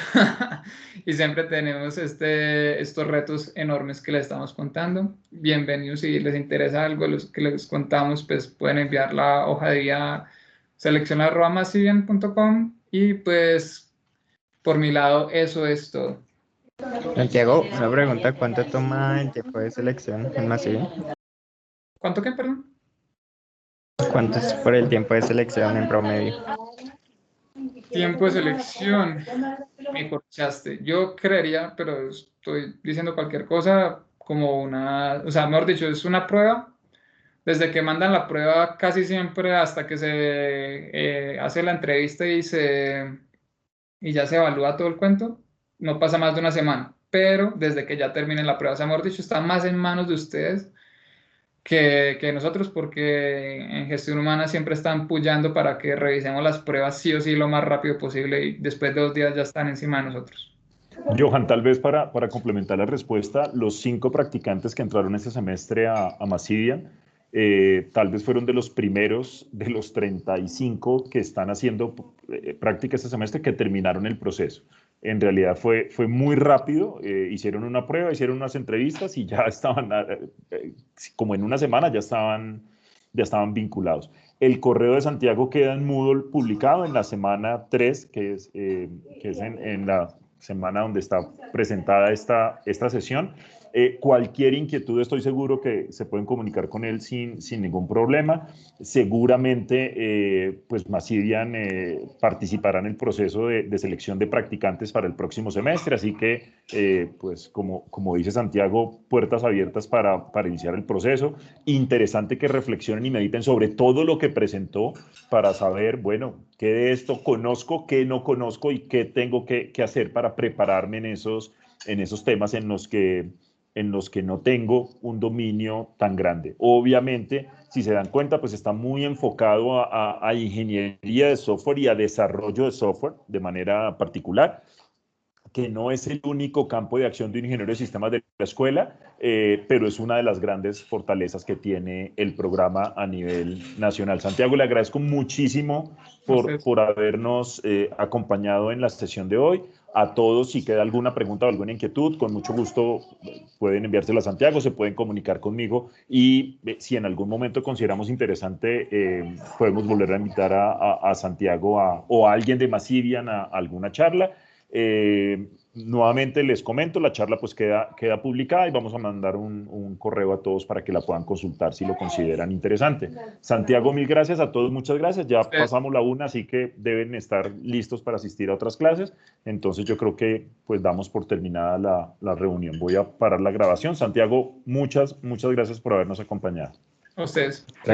y siempre tenemos estos retos enormes que les estamos contando. Bienvenidos, si les interesa algo de los que les contamos, pues pueden enviar la hoja de vida seleccion@massivian.com y pues, por mi lado, eso es todo. Santiago, una pregunta, ¿cuánto toma el tiempo de selección en Massive? ¿Cuánto qué, perdón? ¿Cuánto es por el tiempo de selección en promedio? Tiempo de selección, me corchaste. Yo creería, pero estoy diciendo cualquier cosa, como o sea, mejor dicho, es una prueba. Desde que mandan la prueba casi siempre hasta que se hace la entrevista y ya se evalúa todo el cuento, no pasa más de una semana. Pero desde que ya terminen la prueba, o sea, mejor dicho, está más en manos de ustedes que nosotros, porque en gestión humana siempre están pullando para que revisemos las pruebas sí o sí lo más rápido posible y después de 2 días ya están encima de nosotros. Johan, tal vez para complementar la respuesta, los 5 practicantes que entraron este semestre a Massivian, tal vez fueron de los primeros de los 35 que están haciendo práctica este semestre que terminaron el proceso. En realidad fue muy rápido, hicieron una prueba, hicieron unas entrevistas y ya estaban, como en una semana, ya estaban vinculados. El correo de Santiago queda en Moodle publicado en la semana 3, que es en la semana donde está presentada esta sesión. Cualquier inquietud, estoy seguro que se pueden comunicar con él sin ningún problema. Seguramente, pues Massivian participará en el proceso de selección de practicantes para el próximo semestre, así que, pues como dice Santiago, puertas abiertas para iniciar el proceso. Interesante que reflexionen y mediten sobre todo lo que presentó para saber, bueno, qué de esto conozco, qué no conozco y qué tengo que hacer para prepararme en esos temas en los que no tengo un dominio tan grande. Obviamente, si se dan cuenta, pues está muy enfocado a ingeniería de software y a desarrollo de software de manera particular, que no es el único campo de acción de un ingeniero de sistemas de la escuela, pero es una de las grandes fortalezas que tiene el programa a nivel nacional. Santiago, le agradezco muchísimo por habernos acompañado en la sesión de hoy. A todos, si queda alguna pregunta o alguna inquietud, con mucho gusto pueden enviársela a Santiago, se pueden comunicar conmigo y si en algún momento consideramos interesante, podemos volver a invitar a Santiago o a alguien de Massivian a alguna charla. Nuevamente les comento, la charla pues queda publicada y vamos a mandar un correo a todos para que la puedan consultar si lo consideran interesante. Santiago, mil gracias a todos, muchas gracias. Ya pasamos la 1, así que deben estar listos para asistir a otras clases. Entonces yo creo que pues damos por terminada la reunión. Voy a parar la grabación. Santiago, muchas gracias por habernos acompañado. A ustedes.